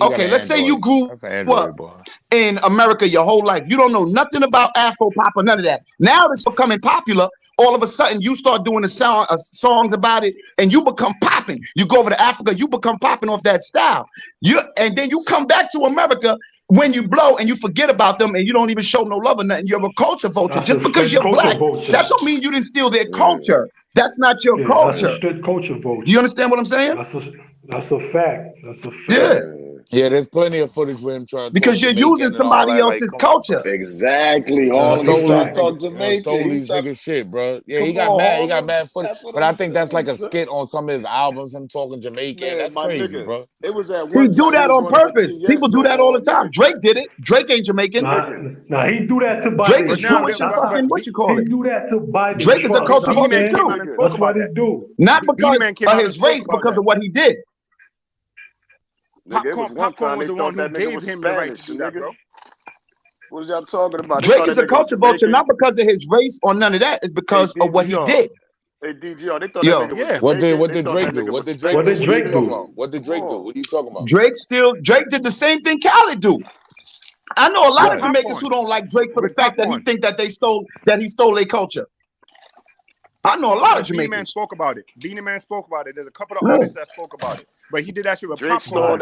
Okay, let's say you grew up in America your whole life. You don't know nothing about Afro pop or none of that. Now it's becoming popular. All of a sudden, you start doing songs about it, and you become popping. You go over to Africa, you become popping off that style. And then you come back to America when you blow, and you forget about them, and you don't even show no love or nothing. You're a culture vulture. Just because you're black, that don't mean you didn't steal their culture. That's not your culture. That's a straight culture vulture. You understand what I'm saying? That's a fact. That's a fact. Yeah. Yeah, there's plenty of footage with him trying to because you're using somebody else's culture. Exactly. All stole talk Jamaican. Stole these niggas shit, bro. Yeah, he got mad. He got mad footage. But I think that's like a skit on some of his albums. Him talking Jamaican. Man, that's crazy, bro. It was that he do that on purpose. People do that all the time. Drake did it. Drake ain't Jamaican. Nah, he do that to buy. Drake is Jewish and fucking what you call it. He do that to buy. Drake is a culture vulture too. That's what he do. Not because of his race, because of what he did. Popcorn was the one who gave him the right to do that, bro. What is y'all talking about? Drake is a culture vulture, not because of his race or none of that. It's because of what he did. Hey, DGR, they thought that nigga was What did Drake do? What did Drake do? What did Drake do? What are you talking about? Drake did the same thing Khaled do. I know a lot of Jamaicans who don't like Drake for the fact that he think that he stole their culture. I know a lot of Jamaicans. Beanie Man spoke about it. There's a couple of artists that spoke about it. But he did that shit with popcorn.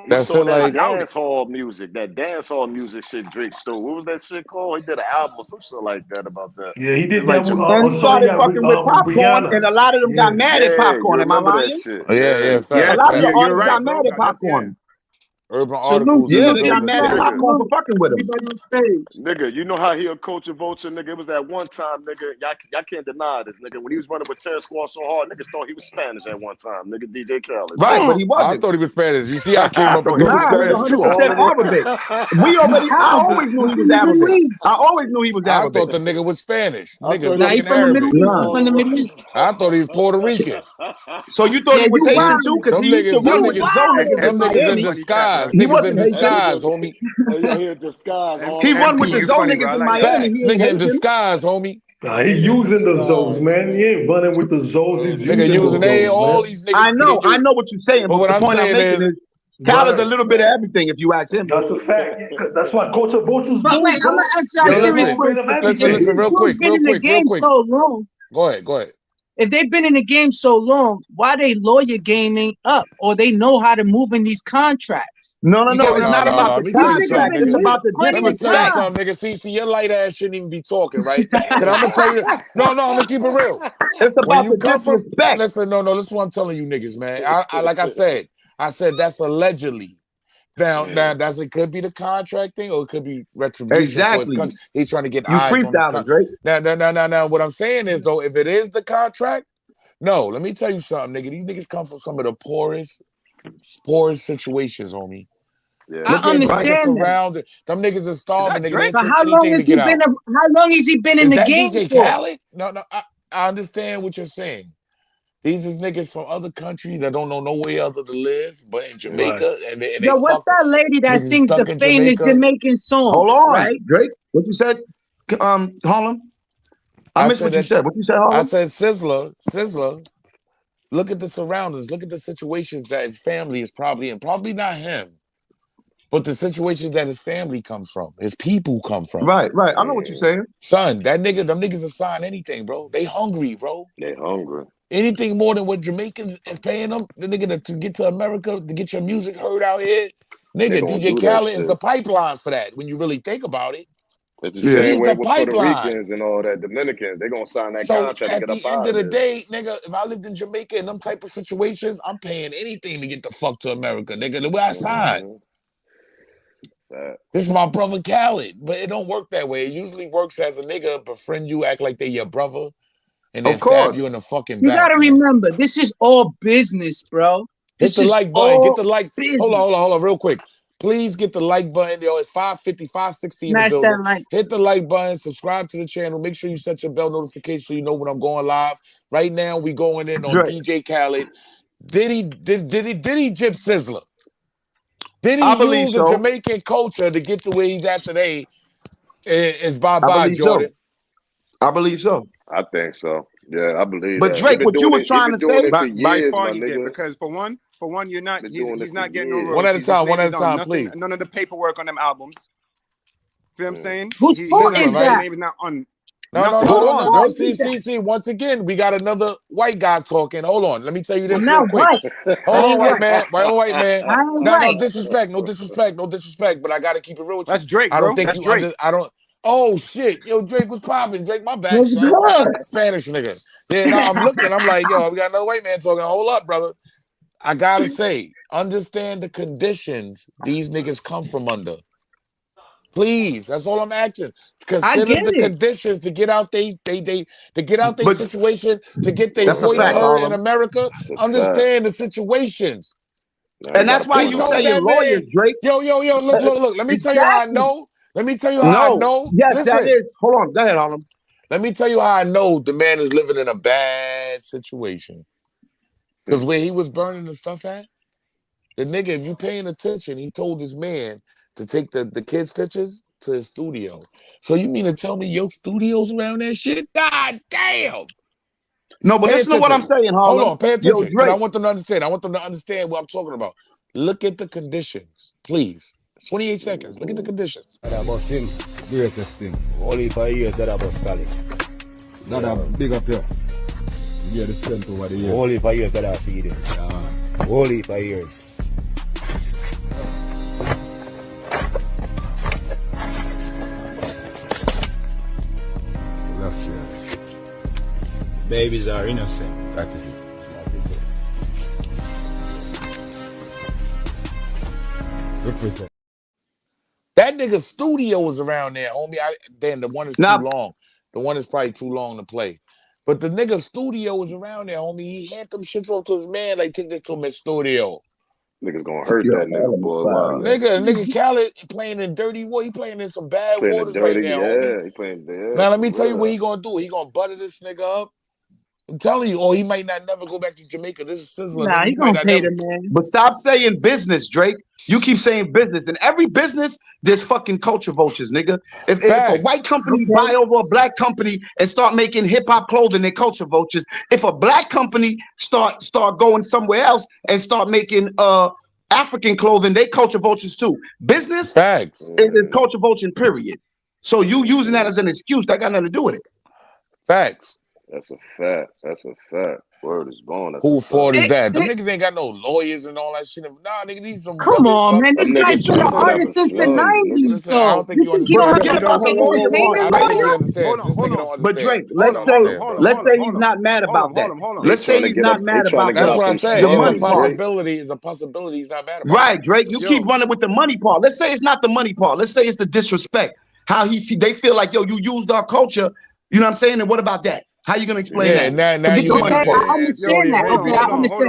That's like dance hall music. That dance hall music shit Drake stole. What was that shit called? He did an album or some shit like that about that. Yeah, he did that. And he started fucking with popcorn, and a lot of them got mad at popcorn. Am I lying? Yeah. A lot of the artists got mad at popcorn. Urban articles. Yeah, they got mad at popcorn for fucking with him. Nigga, you know how he a culture vulture, nigga? It was that one time, nigga. Y'all can't deny this, nigga. When he was running with Terror Squad so hard, niggas thought he was Spanish at one time, nigga. DJ Khaled. Right, but he wasn't. I thought he was Spanish. You see, I came up with Spanish too. Arabic. I always knew he was Arabic. I always knew he was Arabic. I thought the nigga was Spanish. Nigga, Nah, he from the Middle East. I thought he was Puerto Rican. So you thought he was Haitian too? Because he used to run with the zone. Them niggas in disguise. He wasn't in disguise, homie. He in disguise. He won with the zone niggas in Miami. Nigga in disguise, homie. Nah, he using the Zoes, man. He ain't running with the Zoes. He's using all these niggas. I know what you're saying, but the point I'm making is Khaled's a little bit of everything if you ask him. That's a fact. That's what culture vultures do. But wait, I'm gonna ask y'all listen, real quick. So long. Go ahead. If they've been in the game so long, why they lawyer gaming up, or they know how to move in these contracts? No. It's not about the contract. It's about the disrespect. Nigga, see, your light ass shouldn't even be talking, right? Because I'm gonna tell you. No, I'm gonna keep it real. It's about the disrespect. Listen, no. This is what I'm telling you, niggas, man. I like I said that's allegedly. Now, it could be the contract thing, or it could be retribution. Exactly. For his He's trying to get you freestyling, right? Now, what I'm saying is though, if it is the contract, no. Let me tell you something, nigga. These niggas come from some of the poorest situations, homie. Yeah. I understand that. Them niggas are starving. Nigga, but how long has he been in the game? DJ Khaled? No. I understand what you're saying. These is niggas from other countries that don't know no way other to live, but in Jamaica. Right. And what's that lady that sings the famous Jamaican song? Hold on, right? Drake. What you said, Harlem? I missed what you said. What you said, Harlem? I said Sizzla Look at the surroundings. Look at the situations that his family is probably in. Probably not him, but the situations that his family comes from, his people come from. Right. I know what you're saying. Son, them niggas will sign anything, bro. They hungry, bro. They hungry. Anything more than what Jamaicans is paying them, the nigga to get to America, to get your music heard out here. Nigga, DJ Khaled is the pipeline for that when you really think about it. It's the same way with Puerto Ricans and all that, Dominicans. They're going to sign that contract to get up out of at the end of the day, nigga, if I lived in Jamaica in them type of situations, I'm paying anything to get the fuck to America, nigga, the way I signed. This is my brother Khaled, but it don't work that way. It usually works as a nigga befriend you, act like they your brother, and then stab you in the fucking back. You gotta remember, this is all business, bro. Hit the like button. Get the like. Hold on, real quick. Please get the like button. Yo, it's 550, 560 in the building. That like. Hit the like button. Subscribe to the channel. Make sure you set your bell notification so you know when I'm going live. Right now, we going in on DJ Khaled. Did he gyp Sizzla? Did he use the Jamaican culture to get to where he's at today? Is bye-bye, Jordan. I believe so. I think so. Yeah, I believe but that. Drake, what you was trying to say? By far he did, because for one, you're not. He's not getting no royalties. One at a time, please. None of the paperwork on them albums. Feel what I'm saying? Whose fault is that? Name is not on. No. See. Once again, we got another white guy talking. Hold on. Let me tell you this real quick. Hold on, white man. White man. No disrespect. But I got to keep it real with you. That's Drake, bro. I don't think I don't. Oh shit, yo, Drake was popping. Drake, my bad, son. Spanish nigga. Yeah, no, I'm looking. I'm like, yo, we got another white man talking. Hold up, brother. I gotta say, understand the conditions these niggas come from under. Please, that's all I'm asking. Consider the conditions to get out they situation, to get their voice heard in America. Understand the situations. And that's why you say your lawyers, Drake. Yo, look. Let me tell you how I know. Let me tell you how I know. Yes, listen, that is. Hold on. Go ahead, Harlem. Let me tell you how I know the man is living in a bad situation. Because where he was burning the stuff at, the nigga, if you paying attention, he told his man to take the kids' pictures to his studio. So you mean to tell me your studio's around that shit? God damn! No, but listen to what I'm saying, Harlem. Hold on, pay attention. Yo, I want them to understand. I want them to understand what I'm talking about. Look at the conditions, please. 28 seconds. Look at the conditions. That about him, greatest thing. Only 5 years that about Scully. That big up here. Yeah, the strength over the years. Only 5 years that I feed him. Only 5 years. That's it. Babies are innocent. That is it. Represent. That nigga's studio was around there, homie. Then the one is too long. The one is probably too long to play. But the nigga's studio was around there, homie. He had them shits on to his man, like, take this to my studio. Niggas gonna hurt that nigga, boy. Wow. Nigga Khaled playing in dirty water. He playing in some bad waters right now, homie. He playing there. Now, let me tell you what he gonna do. He gonna butter this nigga up. I'm telling you, or he might not never go back to Jamaica. This is Sizzla. Nah, he gonna pay the man. But stop saying business, Drake. You keep saying business. In every business, there's fucking culture vultures, nigga. If a white company buy over a black company and start making hip-hop clothing, they're culture vultures. If a black company start going somewhere else and start making African clothing, they culture vultures too. Business is culture vulturing, period. So you using that as an excuse, that got nothing to do with it. Facts. That's a fact. That's a fact. Word is born. Who fault is that? Them niggas ain't got no lawyers and all that shit. Nah, nigga, these some. Come on, man. This guy's been an artist since the 90s, though. I don't think you understand. I don't think you understand. This nigga don't understand. But Drake, let's say he's not mad about that. Let's say he's not mad about that. That's what I'm saying. It's a possibility. It's a possibility he's not mad about. Right, Drake. You keep running with the money part. Let's say it's not the money part. Let's say it's the disrespect. How they feel like, yo, you used our culture. You know what I'm saying? And what about that? How you gonna explain that? Now you in Saudi Arabia.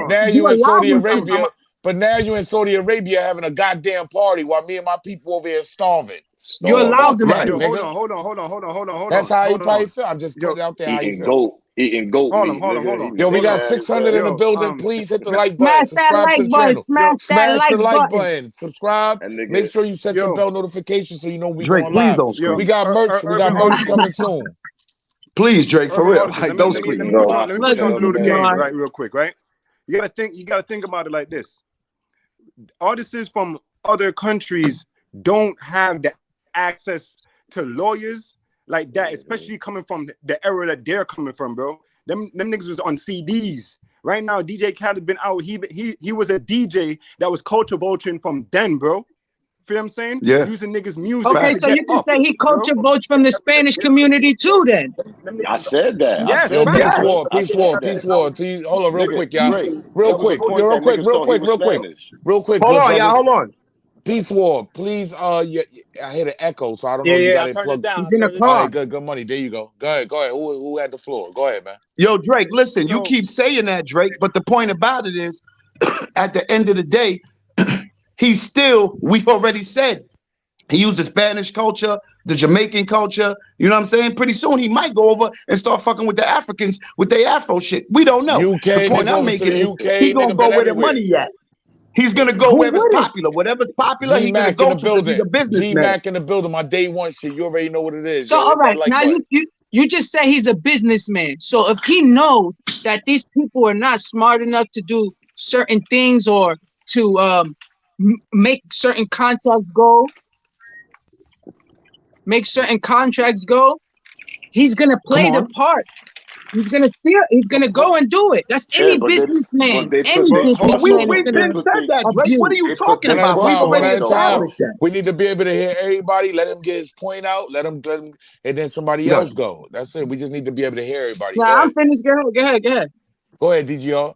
Now you in Saudi Arabia, but now you in Saudi Arabia having a goddamn party while me and my people over here starving. You're allowed to. Right, hold on. That's how he probably feel. I'm just putting out there how he feel. Eating goat. Hold on. Yo, we got 600 in the building. Please hit the like button. Subscribe to the channel. Smash the like button. Subscribe. Make sure you set your bell notification so you know we going live. We got merch. We got merch coming soon. Please, Drake, for real. Like, don't scream. Let me do the game right real quick, right? You gotta think about it like this. Artists from other countries don't have the access to lawyers like that, especially coming from the era that they're coming from, bro. Them niggas was on CDs. Right now, DJ Khaled been out. He was a DJ that was culture vulturing from then, bro. Feel what I'm saying? Yeah. Using niggas' music. Okay, so you can say he culture vulture from the Spanish community too, then. I said that. Yes, Yo, that. peace war. Hold on, real quick, y'all. Real quick. Hold on, y'all. Hold on. Peace war, please. I hear the echo, so I don't know. You got it plugged. He's in a car. All right, good money. There you go. Go ahead. Who had the floor? Go ahead, man. Yo, Drake, listen, you keep saying that, Drake, but the point about it is, at the end of the day, he's still, we've already said, he used the Spanish culture, the Jamaican culture, you know what I'm saying? Pretty soon he might go over and start fucking with the Africans with their Afro shit. We don't know. UK, the point I'm making is UK, he's going to go where the money at. He's going to go wherever it's popular. Whatever's popular, he's going to go to. He's a businessman. G-Mac in the building, my day one shit. You already know what it is. So, all right, now you just say he's a businessman. So if he knows that these people are not smart enough to do certain things or to make certain contracts go, he's gonna play the part. He's gonna steal. He's gonna go and do it. That's any businessman. We've been said that, Drake. What are you talking about? We need to be able to hear everybody. Let him get his point out. Let him, and then somebody else go. That's it. We just need to be able to hear everybody. Nah, I'm finished. Go ahead. Go ahead, DGR.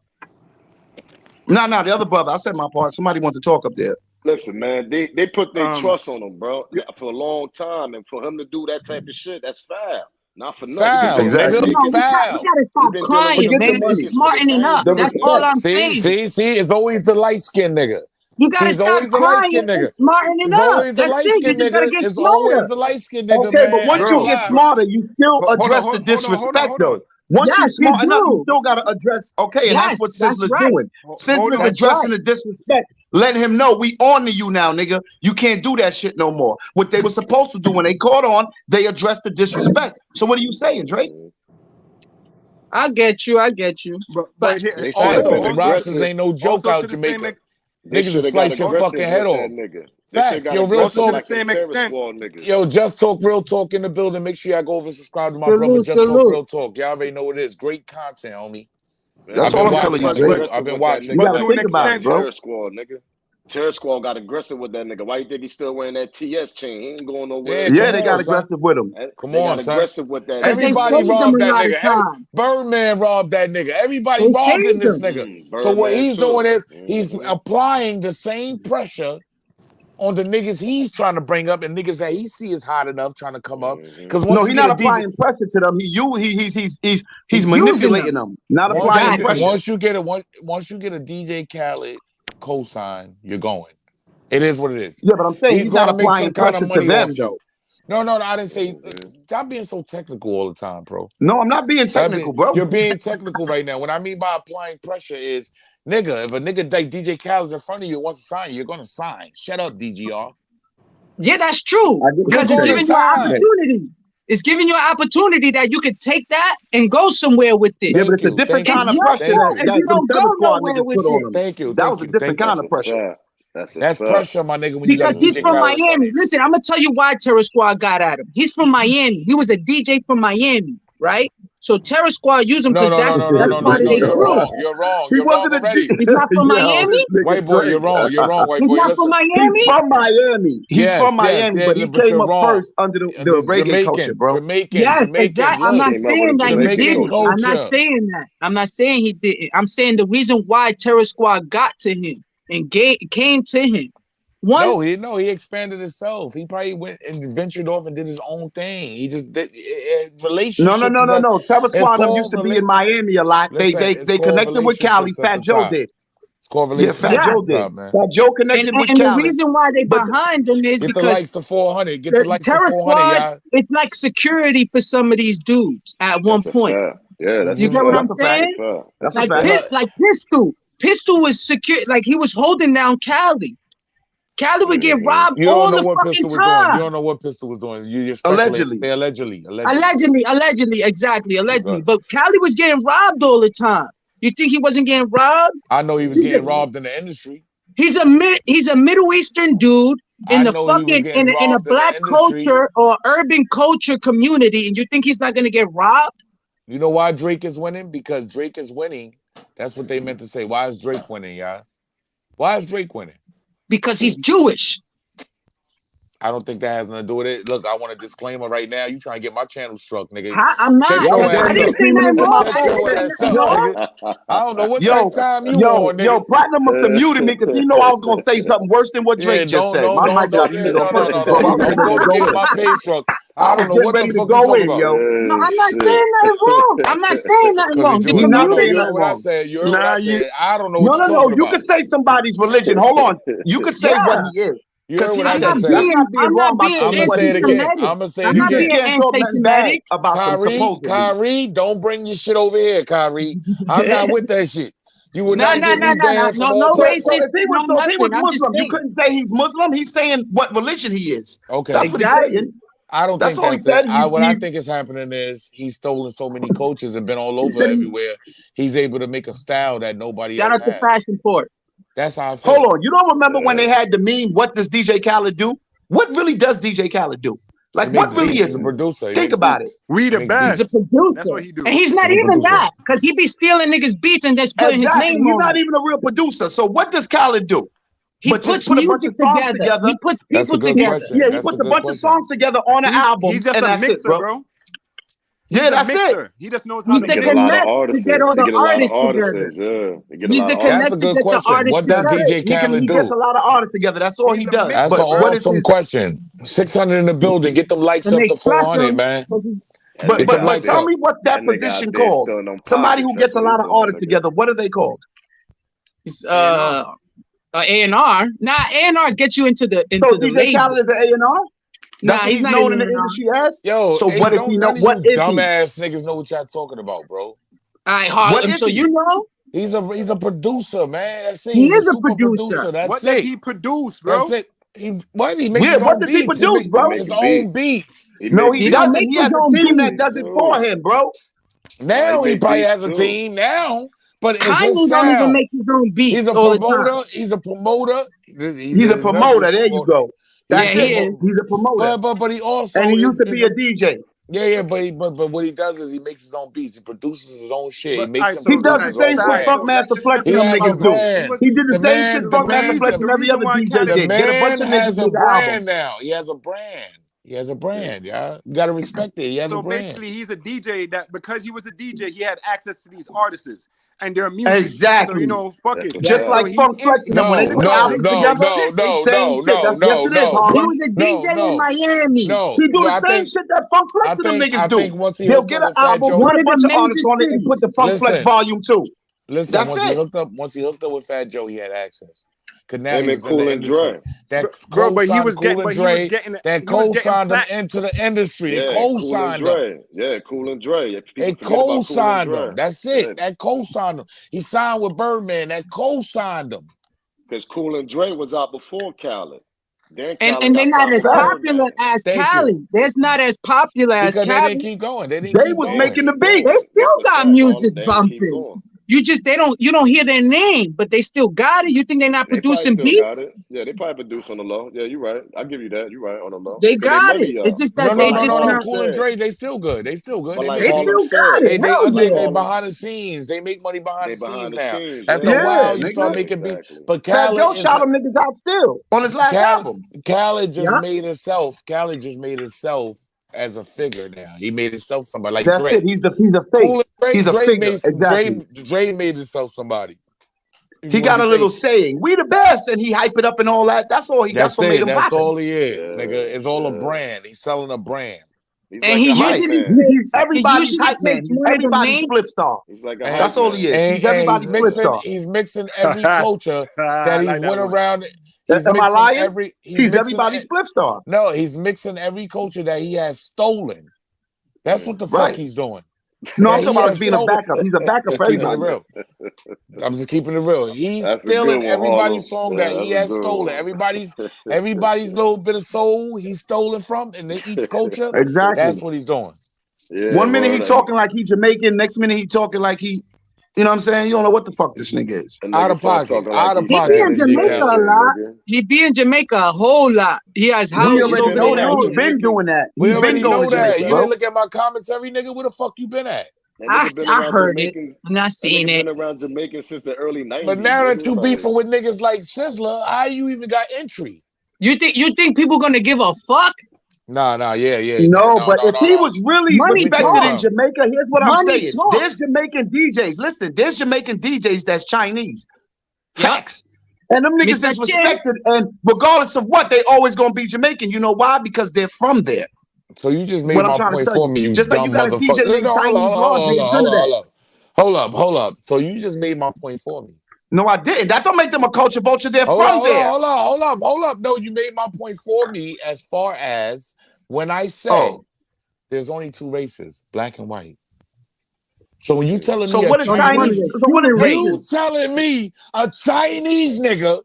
No, the other brother. I said my part. Somebody wants to talk up there. Listen, man, they put their trust on him, bro, for a long time, and for him to do that type of shit, that's foul. Not for nothing. Exactly. We gotta stop crying, man. It's smartening up. That's all I'm saying. See, it's always the light skinned nigga. You gotta stop crying and smartening up. That's it. You just gotta get it's smarter. Always the light skinned nigga, okay, man. but once you get smarter, you still address the disrespect, though. Once you're smart enough, you still got to address, and that's what Sizzla's doing. Sizzla's addressing the disrespect, letting him know we on to you now, nigga. You can't do that shit no more. What they were supposed to do when they caught on, they addressed the disrespect. So what are you saying, Drake? I get you. But the Rosters ain't no joke out Jamaica. Niggas will slice your fucking head off. Facts. Yo, real talk. Yo, Just Talk Real Talk in the building. Make sure y'all go over and subscribe to my brother Just Talk Real Talk. Y'all already know what it is. Great content, homie. That's all I'm telling you. I've been watching. You gotta think about it, bro. Terror Squad got aggressive with that nigga. Why you think he's still wearing that TS chain? He ain't going nowhere. Yeah, they got aggressive with him. Come on, son. Aggressive with that. Everybody robbed that nigga. Birdman robbed that nigga. Everybody robbing this nigga. So what he's doing is he's applying the same pressure on the niggas he's trying to bring up and niggas that he see is hot enough trying to come up. Because he's not applying pressure to them. He's manipulating them. Not applying pressure. Once you get a DJ Khaled cosign, you're going. It is what it is. Yeah, but I'm saying he's not applying pressure to them, though. No, I didn't say. Stop being so technical all the time, bro. No, I'm not being technical, bro. You're being technical right now. What I mean by applying pressure is, nigga, if a nigga like DJ Khaled's in front of you wants to sign, you're gonna sign. Shut up, DGR. Yeah, that's true. Because it's giving you an opportunity. It's giving you an opportunity that you could take that and go somewhere with it. Yeah, but it's a different kind of pressure that Terror Squad niggas put on him. Thank you. That was a different kind of pressure. That's pressure, my nigga. When because he's from Miami. Listen, I'm gonna tell you why Terror Squad got at him. He's from Miami. He was a DJ from Miami, right? So Terror Squad used him because that's part of their crew. You're wrong already. He's not from Miami? White boy, you're wrong, white boy. He's not from Miami? He's from Miami. He's from Miami, but he came up first under the reggae culture, bro. Yes, exactly. I'm not saying that he didn't. I'm not saying that. I'm not saying he didn't. I'm saying the reason why Terror Squad got to him and came to him. He expanded himself. He probably went and ventured off and did his own thing. He just did relationships. No. Terror Squad used to be in Miami a lot. They connected with Cali. Fat Joe did. It's called relationships. Yeah, Fat Joe did. Fat Joe connected with Cali. And the reason why they behind them is because the likes of 400. Get the likes of 400, y'all. It's like security for some of these dudes at one point. Yeah, that's you get what I'm saying? That's like Pistol. Pistol was secure. Like he was holding down Cali. Cali would get robbed all the fucking time. You don't know what Pistol was doing. You just allegedly. Exactly. Allegedly. But Cali was getting robbed all the time. You think he wasn't getting robbed? I know he was getting robbed in the industry. He's a Middle Eastern dude in the fucking in a black culture or urban culture community, and you think he's not gonna get robbed? You know why Drake is winning? Because Drake is winning. That's what they meant to say. Why is Drake winning, y'all? Why is Drake winning? Because he's Jewish. I don't think that has nothing to do with it. Look, I want a disclaimer right now. You trying to get my channel struck, nigga. I'm not. I didn't say nothing wrong. I don't know what time you on, nigga. Yo, Platinum must have muted me because he know I was gonna say something worse than what Drake just said. Don't go to get my pay struck. I don't know what the fuck you talking about. No, I'm not saying nothing wrong. I'm not saying nothing wrong. You know what I said. You heard what I said. I don't know what you're talking about. No. You can say somebody's religion. Hold on. You can say what he is. You heard what I just said. I'm not being I'm gonna say it again. I'm gonna say it again. Kyrie, don't bring your shit over here, Kyrie. I'm not with that shit. You would not get me banned from all racist. So if he was Muslim, you couldn't say he's Muslim. He's saying what religion he is. Okay, that's what he's saying. I don't think that's it. What I think is happening is he's stolen so many coaches and been all over everywhere. He's able to make a style that nobody else has. Shout out to Fashion Port. That's how I feel. Hold on. You don't remember when they had the meme, what does DJ Khaled do? What really does DJ Khaled do? Like, what really is he? A producer. Think about it. We the best. He's a producer. That's what he do. And he's not even that, because he be stealing niggas' beats and just putting his name on. He's not even a real producer. So what does Khaled do? He puts music together. He puts people together. Yeah, he puts a bunch of songs together on an album. He's just a mixer, bro. Yeah, that's it. He just knows how to get a lot of artists to get all the artists together. He's the That's a good question. What does DJ Khaled do? He gets a lot of artists together. That's all he does. That's an awesome question. 600 in the building. Get them likes up to 400, man. But tell me what's that position called? Somebody who gets a lot of artists together. What are they called? It's A&R. Nah, A&R gets you into the so DJ Khaled is an A&R? That's what he's known in the industry as. Yo, so what if he know? What is dumbass niggas know what y'all talking about, bro? All right, Harlem. So you know he's a producer, man. That's it. He is a producer. That's what it. Did he produce, bro? That's it. He makes his own beats. He produce, bro? His own beats. No, he doesn't. He has a team that does it for him, bro. Now he probably has a team now. But it's Kanye his don't sound. even make his own beats. He's a promoter. He's a promoter. He's a promoter. There you go. That's yeah, it. He's a promoter. But he also and he used to be a DJ. Yeah, but what he does is he makes his own beats. He produces his own shit. He does the same shit Funkmaster Flex and them niggas do. He did the same shit Funkmaster Flex and every other DJ did. The man has a brand now. He has a brand. He has a brand, y'all. You gotta respect it. He has a brand. So basically, he's a DJ that because he was a DJ, he had access to these artists and their music. Exactly. So, you know, fuck it. Just like Funk Flex. No. He was a DJ in Miami. No. He do the same shit that Funk Flex and them niggas do. He'll get an album, put a bunch of artists on it, and put the Funk Flex Volume 2. Listen, once he hooked up with Fat Joe, he had access. Cause now he was cool and dry. But he was co-signed him into the industry. They co-signed him. Yeah, Cool and Dre. They co-signed him. That's it. That co-signed him. He signed with Birdman. That co-signed him. Because Cool and Dre was out before Khaled. And they're not as popular as Khaled. They're not as popular as Khaled. They didn't keep going. They was making the beat. They still got music bumping. You don't hear their name, but they still got it. You think they're not producing beats? Yeah, they probably produce on the low. Yeah, you're right. I'll give you that. You're right on the low. They got it. It's just that they just not. Cool and Dre, they still good. They still good. They still got it. They behind the sines. They make money behind the scenes now. After a while, you start making beats. But Khaled shot them niggas out still on his last album. Khaled just made himself. Khaled just made himself as a figure now. He made himself somebody like That's Drake. It. He's a face. He's a figure. Exactly. Dre made himself somebody. He got a little saying, "We the best," and he hype it up and all that. That's all he. That's what made him That's happen. all he is, nigga. It's all a brand. He's selling a brand. He's everybody's hype man. Everybody's split star. That's all he is. He's everybody's split star. He's mixing every culture that he went around. Am I lying? He's everybody's flip star. No, he's mixing every culture that he has stolen. That's what the fuck he's doing. No, I'm talking about being a backup. He's a backup for everybody. I'm just keeping it real. He's stealing everybody's song that he has stolen. Everybody's little bit of soul he's stolen from in each culture. Exactly. That's what he's doing. Yeah, 1 minute he talking like he Jamaican. Next minute he talking like he You know what I'm saying? You don't know what the fuck this nigga is. Out of pocket. Out of He pocket. be in Jamaica a lot. He be in Jamaica a whole lot. He has houses over there. He's been doing that. We He's already been know going to that. Jamaica, You bro. didn't look at my commentary, nigga. Where the fuck you been at? I heard it. I'm not seeing it. Been around Jamaica since the early 90s. But now that you beefing with niggas like Sizzla, how you even got entry? You think people gonna give a fuck? Nah, yeah. No, but if he was really respected in Jamaica, here's what I'm saying. Talk. There's Jamaican DJs. Listen, there's Jamaican DJs that's Chinese. Facts. And them niggas is respected, and regardless of what, they always gonna be Jamaican. You know why? Because they're from there. So you just made my point for me, you just dumb like you got a DJ named motherfucker. Hold up. So you just made my point for me. No, I didn't. That don't make them a culture vulture. They're from there. Hold up. No, you made my point for me as far as when I said there's only two races, black and white. So when you telling me what is Chinese? So what is you race? telling me a Chinese nigga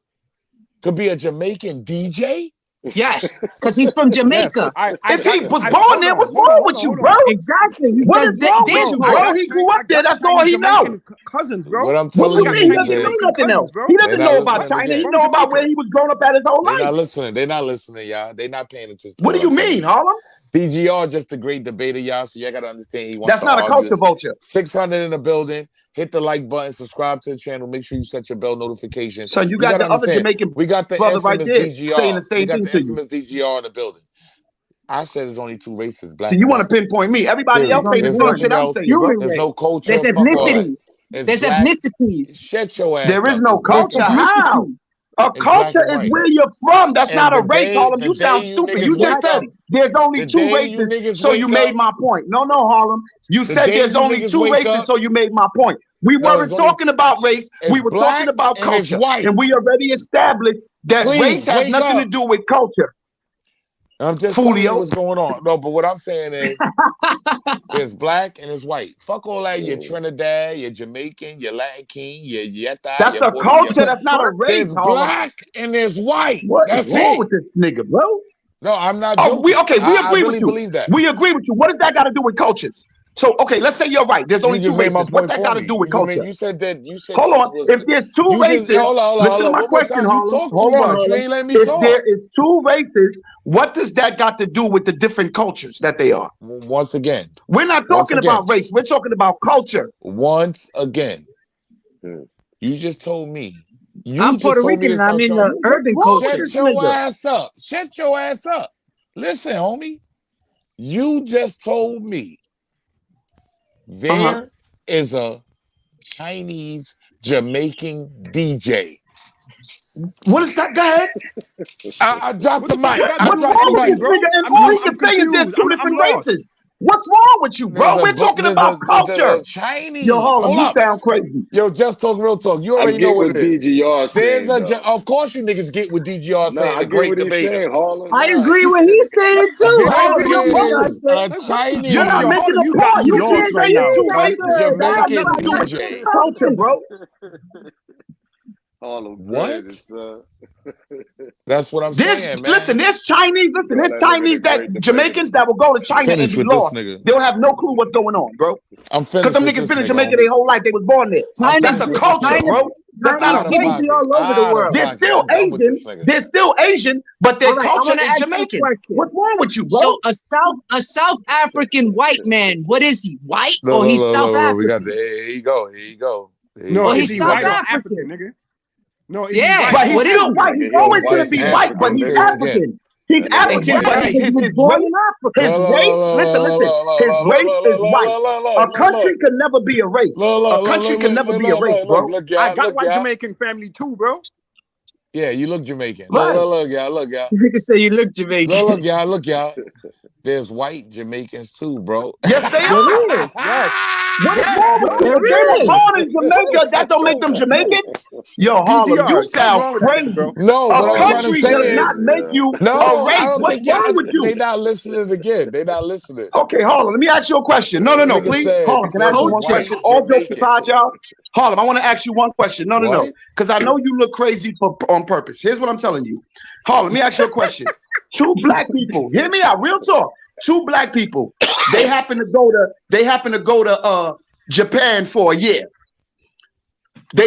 could be a Jamaican DJ? Yes, because he's from Jamaica. If he was born there, what's wrong with you, bro? Exactly. What is wrong with you, bro? He grew up there. That's all he knows. Cousins, bro. What I'm telling you, he doesn't know nothing else. He doesn't know about China. He know about where he was growing up at his whole life. They're not listening, y'all. They're not paying attention. What do you mean, Harlem? DGR just a great debater, y'all. So y'all gotta understand he wants That's to not a argue. culture vulture. 600 in the building. Hit the like button. Subscribe to the channel. Make sure you set your bell notification. So you got the other Jamaican brother right there saying the same thing to you. We got the infamous DGR in the building. I said there's only two races. Black. So you want to pinpoint me? Everybody else saying the same shit I'm saying. There's no culture. There's ethnicities. There's ethnicities. Shut your ass. There is no culture. How? A culture is where you're from. That's not a race, Harlem. You sound stupid. You just said there's only two races, so you made my point. No, Harlem. You said there's only two races, so you made my point. We weren't talking about race. We were talking about culture. And we already established that race has nothing to do with culture. I'm just telling you what's going on. No, but what I'm saying is there's black and there's white. Fuck all that. You're Trinidad, you're Jamaican, you're Latin King, you're Yeta. That's a culture. That's not a race. There's black and there's white. What is wrong with this nigga, bro? No, I'm not joking. We agree with you. Believe that. We agree with you. What does that got to do with cultures? So, okay, let's say you're right. There's only two races. What that got to do with culture? You said that. Hold on. If there's two races, listen to my question, Harlem. Hold on. You ain't letting me talk. If there is two races, what does that got to do with the different cultures that they are? Once again, we're not talking about race. We're talking about culture. Once again, you just told me. I'm Puerto Rican and I'm in the urban culture. Shut your ass up. Shut your ass up. Listen, homie. You just told me there is a Chinese Jamaican DJ. What is that? Go ahead. I dropped the mic. What's wrong with this nigga? And all he can say is there's two different races. What's wrong with you, bro? We're talking about culture. Chinese. Yo, Harlem, you sound crazy. Yo, just talk real talk. You already know what it is. DGR saying, of course, you niggas get what DGR saying. The great debater. I agree with he's saying too. You're not making a point. You can't say it's two races. Jamaican DJ. Culture, bro. What? That's what I'm saying, man. Listen, there's Chinese that Jamaicans that will go to China and be lost. They'll have no clue what's going on, bro. I'm finished. Because them niggas been in Jamaica their whole life. They was born there. That's a culture, bro. That's not a race. All over the world. They're still Asian. They're still Asian, but their culture is Jamaican. What's wrong with you, bro? So a South African white man, what is he? White or he's South African? We got here you go. No, he's South African, nigga. No, but he's still white. He's always going to be white, but he's African. He's African, but his race, listen, his race is white. A country can never be a race. A country can never be a race, bro. I got white Jamaican family too, bro. Yeah, you look Jamaican. Look, y'all. You can say you look Jamaican. Look, y'all. There's white Jamaicans too, bro. Yes, they are. Yes. What is wrong with you? They're born in Jamaica. That don't make them Jamaican. Yo, Harlem, you sound crazy. No, what I'm trying to say does not make you a race. What's wrong with you? They not listening again. They not listening. Okay, Harlem, let me ask you a question. No, please. Harlem, can I ask you one question? All jokes aside, y'all. Harlem, I want to ask you one question. No. Because I know you look crazy on purpose. Here's what I'm telling you. Harlem, let me ask you a question. Two black people, hear me out, real talk. Two black people, they happen to go to Japan for a year.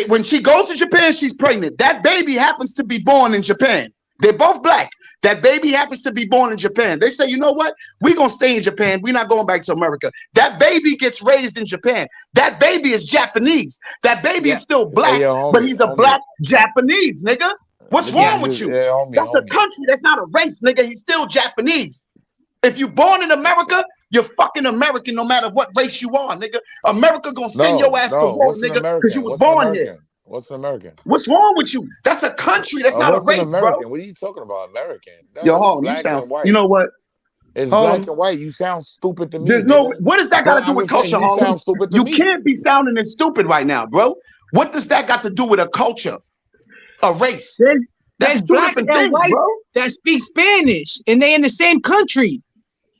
When she goes to Japan, she's pregnant. That baby happens to be born in Japan. They're both black. That baby happens to be born in Japan. They say, you know what? We're going to stay in Japan. We're not going back to America. That baby gets raised in Japan. That baby is Japanese. That baby is still black, but he's a black Japanese, nigga. What's wrong with you? That's a country. That's not a race, nigga. He's still Japanese. If you're born in America, you're fucking American no matter what race you are, nigga. America gonna send your ass to war, nigga, because you was born here. What's an American? What's wrong with you? That's a country. That's not a race, bro. What are you talking about, American? Yo, Harlem, you sound. You know what? It's black and white. You sound stupid to me. There's no. What does that got to do with culture, Harlem? You can't be sounding as stupid right now, bro. What does that got to do with a culture, a race? That's two different things, bro. That speak Spanish, and they in the same country.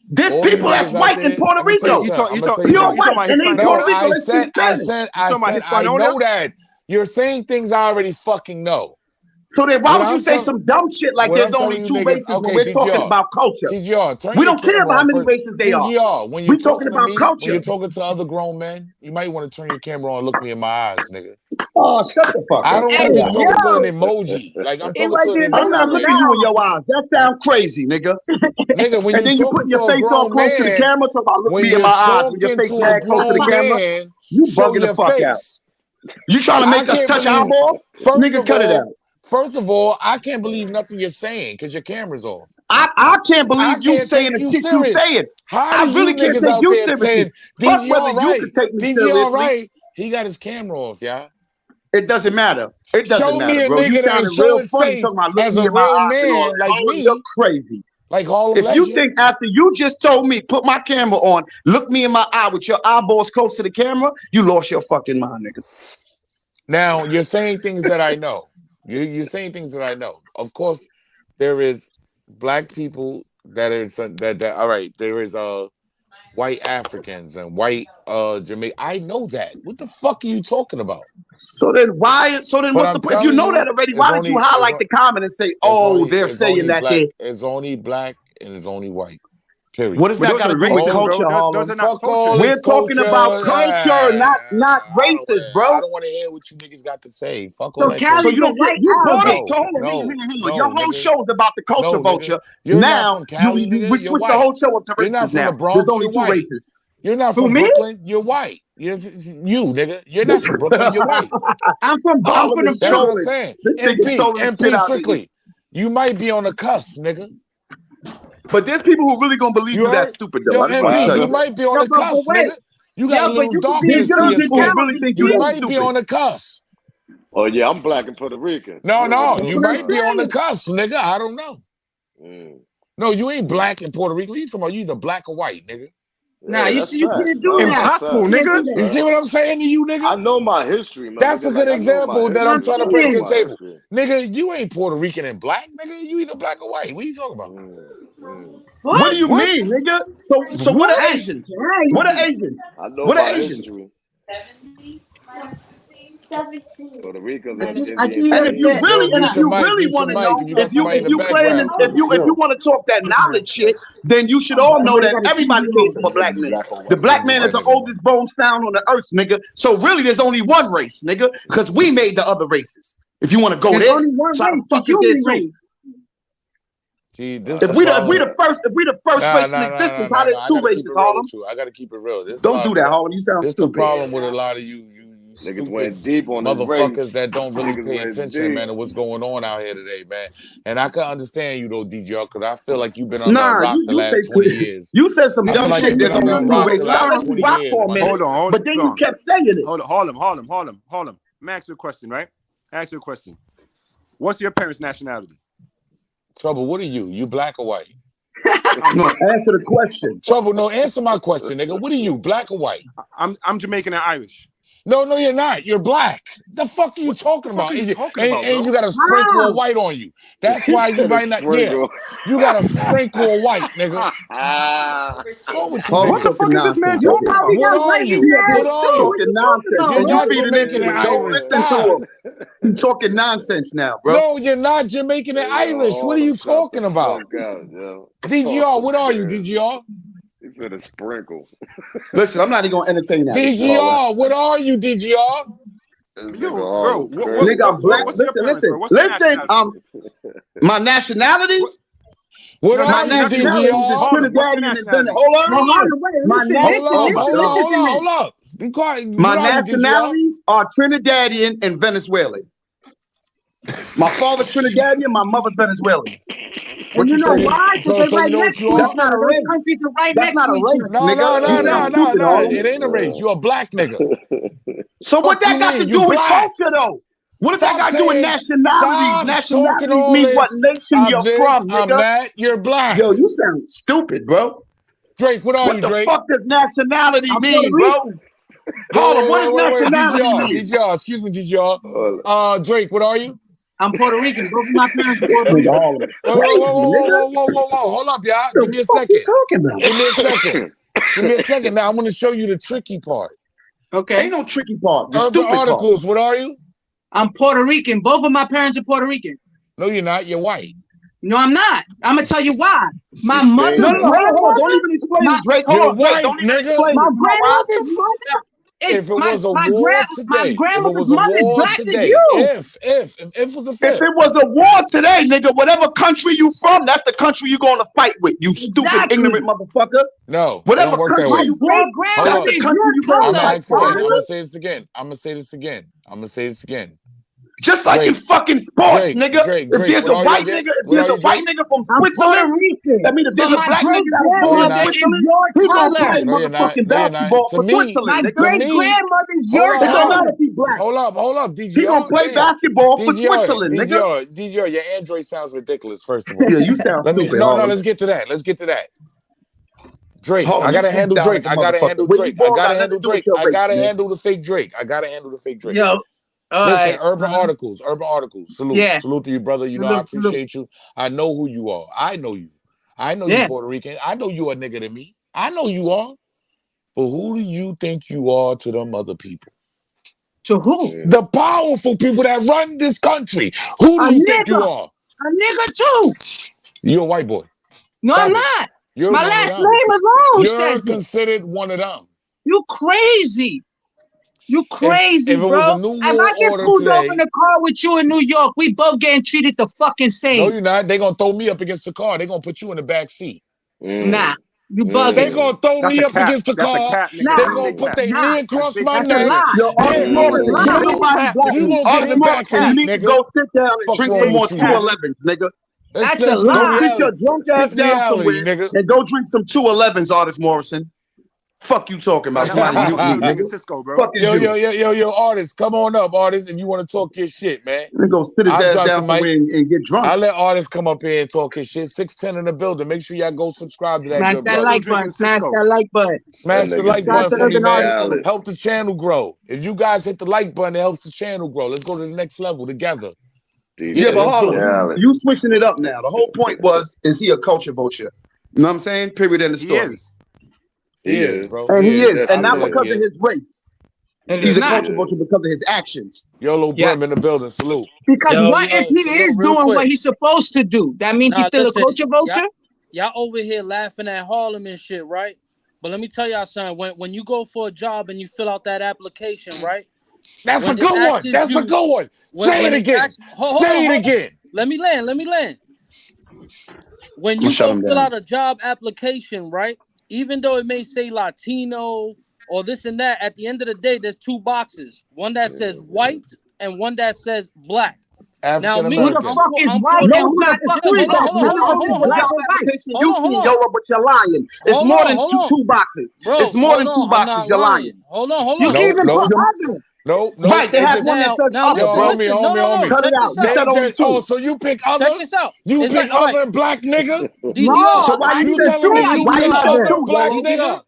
There's people that's white in Puerto Rico. You're white, and in Puerto Rico, I said, I know that. You're saying things I already fucking know. So then why would you say some dumb shit like there's only two races when we're talking about culture? We don't care about how many races they are. When you're talking about culture. When you're talking to other grown men, you might want to turn your camera on and look me in my eyes, nigga. Oh, shut the fuck up. I don't want to be talking to an emoji. Like, I'm talking to an emoji. I'm not looking you in your eyes. That sounds crazy, nigga. Nigga, when and then you put your face all close to the camera, talk about look me in my eyes with your face all close to the camera. You bugging the fuck out. You trying to make us touch eyeballs? Nigga, cut it out. First of all, I can't believe nothing you're saying because your camera's off. I can't believe you saying the shit you saying. I really can't take you seriously. DG all right. DG all right. He got his camera off, y'all. It doesn't matter. It doesn't matter, me a bro. nigga that showing face as a real man like me. You're crazy. Like Harlem if Legend. You think after you just told me, put my camera on, look me in my eye with your eyeballs close to the camera, you lost your fucking mind, nigga. Now, you're saying things that I know. You're saying things that I know. Of course, there is black people that are that all right, there is white Africans and white Jamaican. I know that. What the fuck are you talking about? So then what's the point? If you know that already, why don't you highlight the comment and say, oh, they're saying that it's only black and it's only white. Period. What does that got to do with culture, Harlem? We're talking about culture, not races, bro. I don't want to hear what you niggas got to say. Fuck all that. So you don't get your whole show is about the culture vulture. Now we switch the whole show up to races now. There's only two races. You're not from Brooklyn. You're white. You nigga. You're not from Brooklyn. You're white. I'm from the That's what I'm saying. MP strictly. You might be on the cusp, nigga. But there's people who really gonna believe you that stupid though. Yo, MP, you might be on the cusp, nigga. You got a little darkness to your skin. You might be on the cusp. Oh yeah, I'm black and Puerto Rican. No, you might be on the cusp, nigga. I don't know. No, you ain't black in Puerto Rico. You talking about you either black or white, nigga. Nah, you see, you can't do that. Impossible, nigga. You see what I'm saying to you, nigga? I know my history, man. That's a good example that I'm trying to bring to the table. Nigga, you ain't Puerto Rican and black, nigga. You either black or white. What are you talking about? What do you mean, nigga? So what are Asians? What are Asians? I know what are Asians? 17. Puerto Rico's and if you really want to know, if you want to talk that knowledge shit, then you should all know that everybody came from a black man. The black man is the oldest bone found on the earth, nigga. So really, there's only one race, nigga, because we made the other races. If you want to go there, so how the fuck you did too? See, if we the first race in existence, how there's two races, Harlem? I gotta keep it real. Don't do that, Harlem. You sound stupid. The problem with a lot of you niggas went deep on motherfuckers that don't really pay attention, man, to what's going on out here today, man. And I can understand you though, DJ, because I feel like you've been on that rock the last 20 years. You said some dumb shit. There's only two races. I heard you rock for a minute, hold on, but then you kept saying it. Hold on, Harlem. Let me ask you a question, right? Ask you a question. What's your parents' nationality? Trouble, what are you? You black or white? No, answer the question. Trouble, no, answer my question, nigga. What are you, black or white? I'm Jamaican and Irish. No, you're not. You're black. The fuck are you talking about? And you got a sprinkle of white on you. That's why you might not. Yeah, you got a sprinkle of white, nigga. What the fuck is this man talking about? What are you? You're not Jamaican and Irish. Stop. You're talking nonsense now, bro. No, you're not Jamaican and Irish. What are you talking about? DGR, what are you, DGR? He said a sprinkle. Listen, I'm not even gonna entertain that. DGR, what are you, DGR? Yo, bro, nigga, I'm black. Listen. My nationalities. What my are you, nationalities is Trinidadian and Venezuelan. Hold on. Hold up. Be quiet. My nationalities are Trinidadian and Venezuelan. My father Trinidadian, my mother Venezuelan. What you know why? So you know what you are? That's not a race. Countries are right That's next not a to each race, other. No. It ain't a race. You a black nigga. So what that got to do with culture, though? What does that got to do with nationalities? Nationalities means what nation you're from, nigga. I'm that. You're black. Yo, you sound stupid, bro. Drake, what are you, Drake? What the fuck does nationality mean, bro? Harlem, what does nationality mean? DGR, excuse me, DGR. Drake, what are you? I'm Puerto Rican. Both of my parents are Puerto Rican. Whoa. Hold up, y'all. Give me a second. Give me a second. Now, I'm going to show you the tricky part. Okay. Ain't no tricky part. The Urban stupid Articles, part. what are you? I'm Puerto Rican. Both of my parents are Puerto Rican. No, you're not. You're white. No, I'm not. I'm going to tell you why. My mother. No, don't even explain it, Drake. Hold on, white, don't even nigga. explain my it. grandmother's mother. If it was a war today, my grandmother's mother is black as you. If was a fifth. If it was a war today, nigga, whatever country you from, that's the country you're going to fight with. You stupid, ignorant motherfucker. No, whatever country you from, that's the country you're going to fight. I'm gonna say this again. I'm gonna say this again. Just like in fucking sports, nigga. If there's a white nigga, from Switzerland, I mean, if there's a black nigga that was born in Switzerland, he's gonna play motherfucking basketball for Switzerland. My great grandmother's your It don't matter if he's black. Hold up, DGR. He gonna play basketball for Switzerland, nigga. DGR, your Android sounds ridiculous. First of all, yeah, you sound stupid. No, let's get to that. Drake, I gotta handle Drake. I gotta handle the fake Drake. Yo. Listen, Urban Articles. Salute to you, brother. You know, I appreciate you. I know who you are. I know you. I know you Puerto Rican. I know you a nigga than me. I know you are. But who do you think you are to them other people? To who? The powerful people that run this country. Who do you think you are? A nigga too. You're a white boy. No, I'm not. My last name alone says you're considered one of them. You crazy. You crazy, if it bro. Was a new if I get pulled today, over in the car with you in New York, we both getting treated the fucking same. No, you're not. They're going to throw me up against the car. They're going to put you in the back seat. Nah, you bugging. They're going to throw me up against the car. They're going to put their knee across my neck. Yo, Artist Morrison, you going to get in the back seat, nigga. You need to go sit down and drink some more 211s, nigga. That's a lie. Go sit your drunk ass down somewhere and go drink some 211s, Artist Morrison. Fuck you talking about? Somebody mute me, nigga. Cisco, bro. Fuck Yo, artist, come on up, artist, if you want to talk your shit, man. Then go sit his ass down somewhere and get drunk. I'll let artists come up here and talk his shit. 610 in the building. Make sure y'all go subscribe to that. Smash that like button. Smash that like button. Smash the like button for me, man. Help the channel grow. If you guys hit the like button, it helps the channel grow. Let's go to the next level together. Yeah, but Harlem, you switching it up now. The whole point was, is he a culture vulture? You know what I'm saying? Period. End of story. He is, bro. And he is. And not because of his race. And he's a culture vulture because of his actions. Yolo Brim in the building. Salute. Because what if he is doing what he's supposed to do? That means he's still a culture vulture? Y'all over here laughing at Harlem and shit, right? But let me tell y'all something. When you go for a job and you fill out that application, right? That's a good one. That's a good one. Say it again. Say it again. Let me land. When you go fill out a job application, right? Even though it may say Latino or this and that, at the end of the day, there's two boxes. One that says white and one that says black. Now, me, who the fuck is white and who the fuck is black? Yolo, but you're lying. It's more than two boxes. It's more than two boxes. You're lying. Hold on. You can even put other. No. Right, they have one that says other. Homie. Cut it out. You said only two. Oh, so you pick other? Check this out. You pick other black nigga? No. So why you telling me you pick other black DDR. nigga?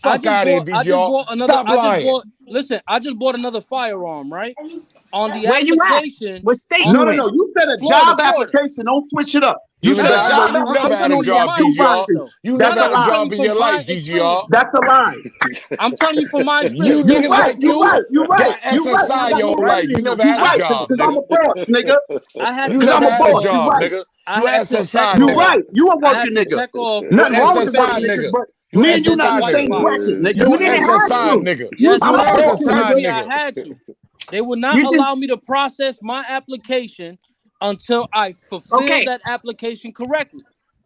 Fuck out of here, DDR. Stop lying. Listen, I just bought another firearm, right? On the Where application. You at? What state? No. You said a job application. Don't switch it up. You said a job application. You never had a job, DGR. You never had a job in your life, DGR. That's a lie. I'm telling you from my experience. You niggas like you got SSI your life. You never had a job, because I'm a boss, nigga. You never had a job, nigga. You SSI, nigga. You right. You a working nigga. Nothing wrong with that, nigga. Me and you not in the same bracket, nigga. You SSI, nigga. Yes, I'm a SSI, I nigga. had to. They will not allow me to process my application until I fulfill that application correctly.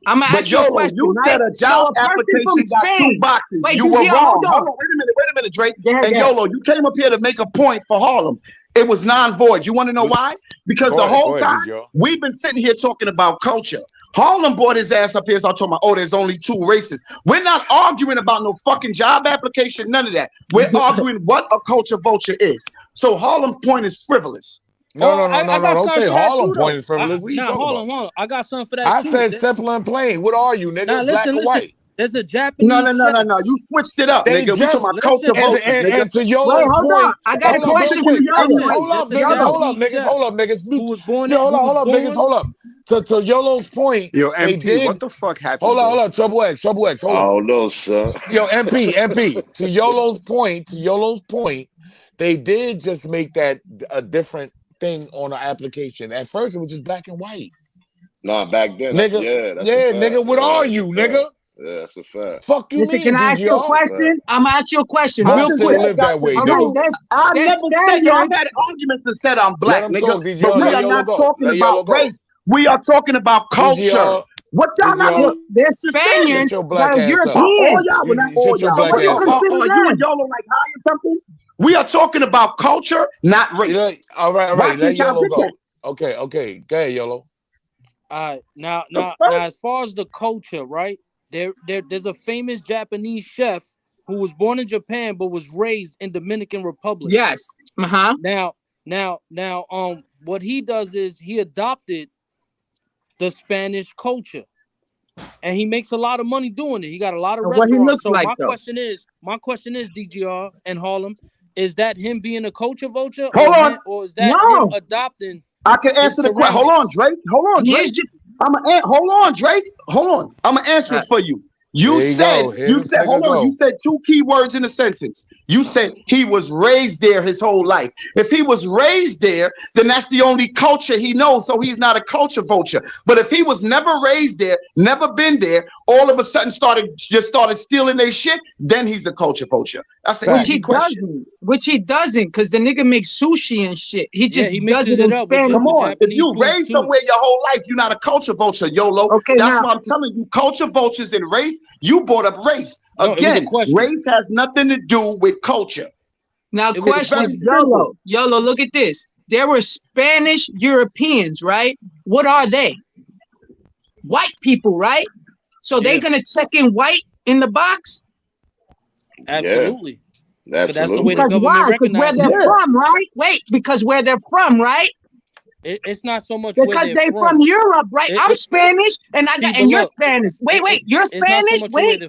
I'm gonna ask you a question. You said a job application got 2 boxes. You were wrong. Hold on, wait a minute, Drake. And YOLO, you came up here to make a point for Harlem. It was non-void. You want to know why? Because the whole time we've been sitting here talking about culture. Harlem brought his ass up here, so I'm talking about, oh, there's only 2 races. We're not arguing about no fucking job application, none of that. We're arguing what a culture vulture is. So Harlem's point is frivolous. No. Don't say Harlem point is frivolous. What are you talking about? Hold on. I got something for that. I said simple and plain. What are you, nigga? Black or white? There's a Japanese. No. You switched it up, nigga. We talking about culture vulture. And to Yolo's point, I got a question for you. Hold up, niggas. Hold up. To Yolo's point, yo, MP, what the fuck happened? Hold on, Trouble X, hold on. Oh no, sir. Yo, MP. To Yolo's point, they did just make that a different thing on the application. At first, it was just black and white. Nah, back then, nigga. Nigga. What are you, nigga? Yeah, that's a fact. Fuck you, listen, mean, can I ask you a question? I'm gonna ask you a question. I still live that way, nigga. I never said y'all had arguments that said I'm black, nigga. But we are not talking about race. We are talking about culture. What y'all not? They're Spaniards, they're European. You and y'all are like high or something? We are talking about culture, not race. All right. Let Yolo go. Okay. Go ahead, Yolo. Now, as far as the culture, right? There's a famous Japanese chef who was born in Japan but was raised in Dominican Republic. Yes. Now, what he does is he adopted the Spanish culture, and he makes a lot of money doing it. He got a lot of restaurants. What he looks like, my question is, DGR and Harlem, is that him being a culture vulture, or is that him adopting? I can answer the question. Hold on, Drake. Hold on, Drake. I'm gonna answer it for you. You said, hold on. You said 2 key words in a sentence. You said he was raised there his whole life. If he was raised there, then that's the only culture he knows. So he's not a culture vulture. But if he was never raised there, never been there, all of a sudden started stealing their shit, then he's a culture vulture. That's a easy question. Which he doesn't, because the nigga makes sushi and shit. He just does it in Spanish. Come on, if you raised somewhere your whole life, you're not a culture vulture, YOLO. Okay, that's why I'm telling you, culture vultures and race. You brought up race. Again, race has nothing to do with culture. Now, question, YOLO, look at this. There were Spanish Europeans, right? What are they? White people, right? So they're going to check in white in the box? Absolutely. Yeah. That's the way the because government why? Because where they're from, right? Because where they're from, right? It's not so much because they're from Europe, right? I'm Spanish, and you're Spanish. Wait, you're Spanish. Wait,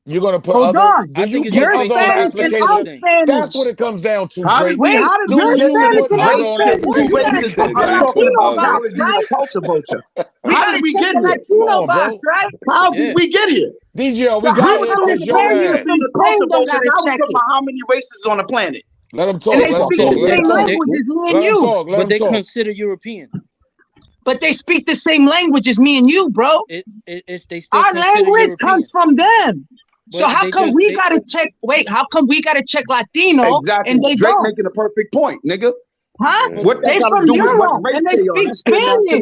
you're gonna put hold on. You're Spanish and I'm Spanish. That's what it comes down to. Wait, how did you Spanish and I'm Spanish? We gotta check the Latino box, right? How did we get here? Latino box, right? How did we get here? DJ, we got here. How many races on the planet? Let them talk. And they speak the same language as me and you. But they consider European. But they speak the same language as me and you, bro. Our language comes from them. So how come we gotta check? Wait, how come we gotta check Latino? Exactly. And they Drake don't? making a perfect point, nigga. Huh? They from Europe and they speak Spanish.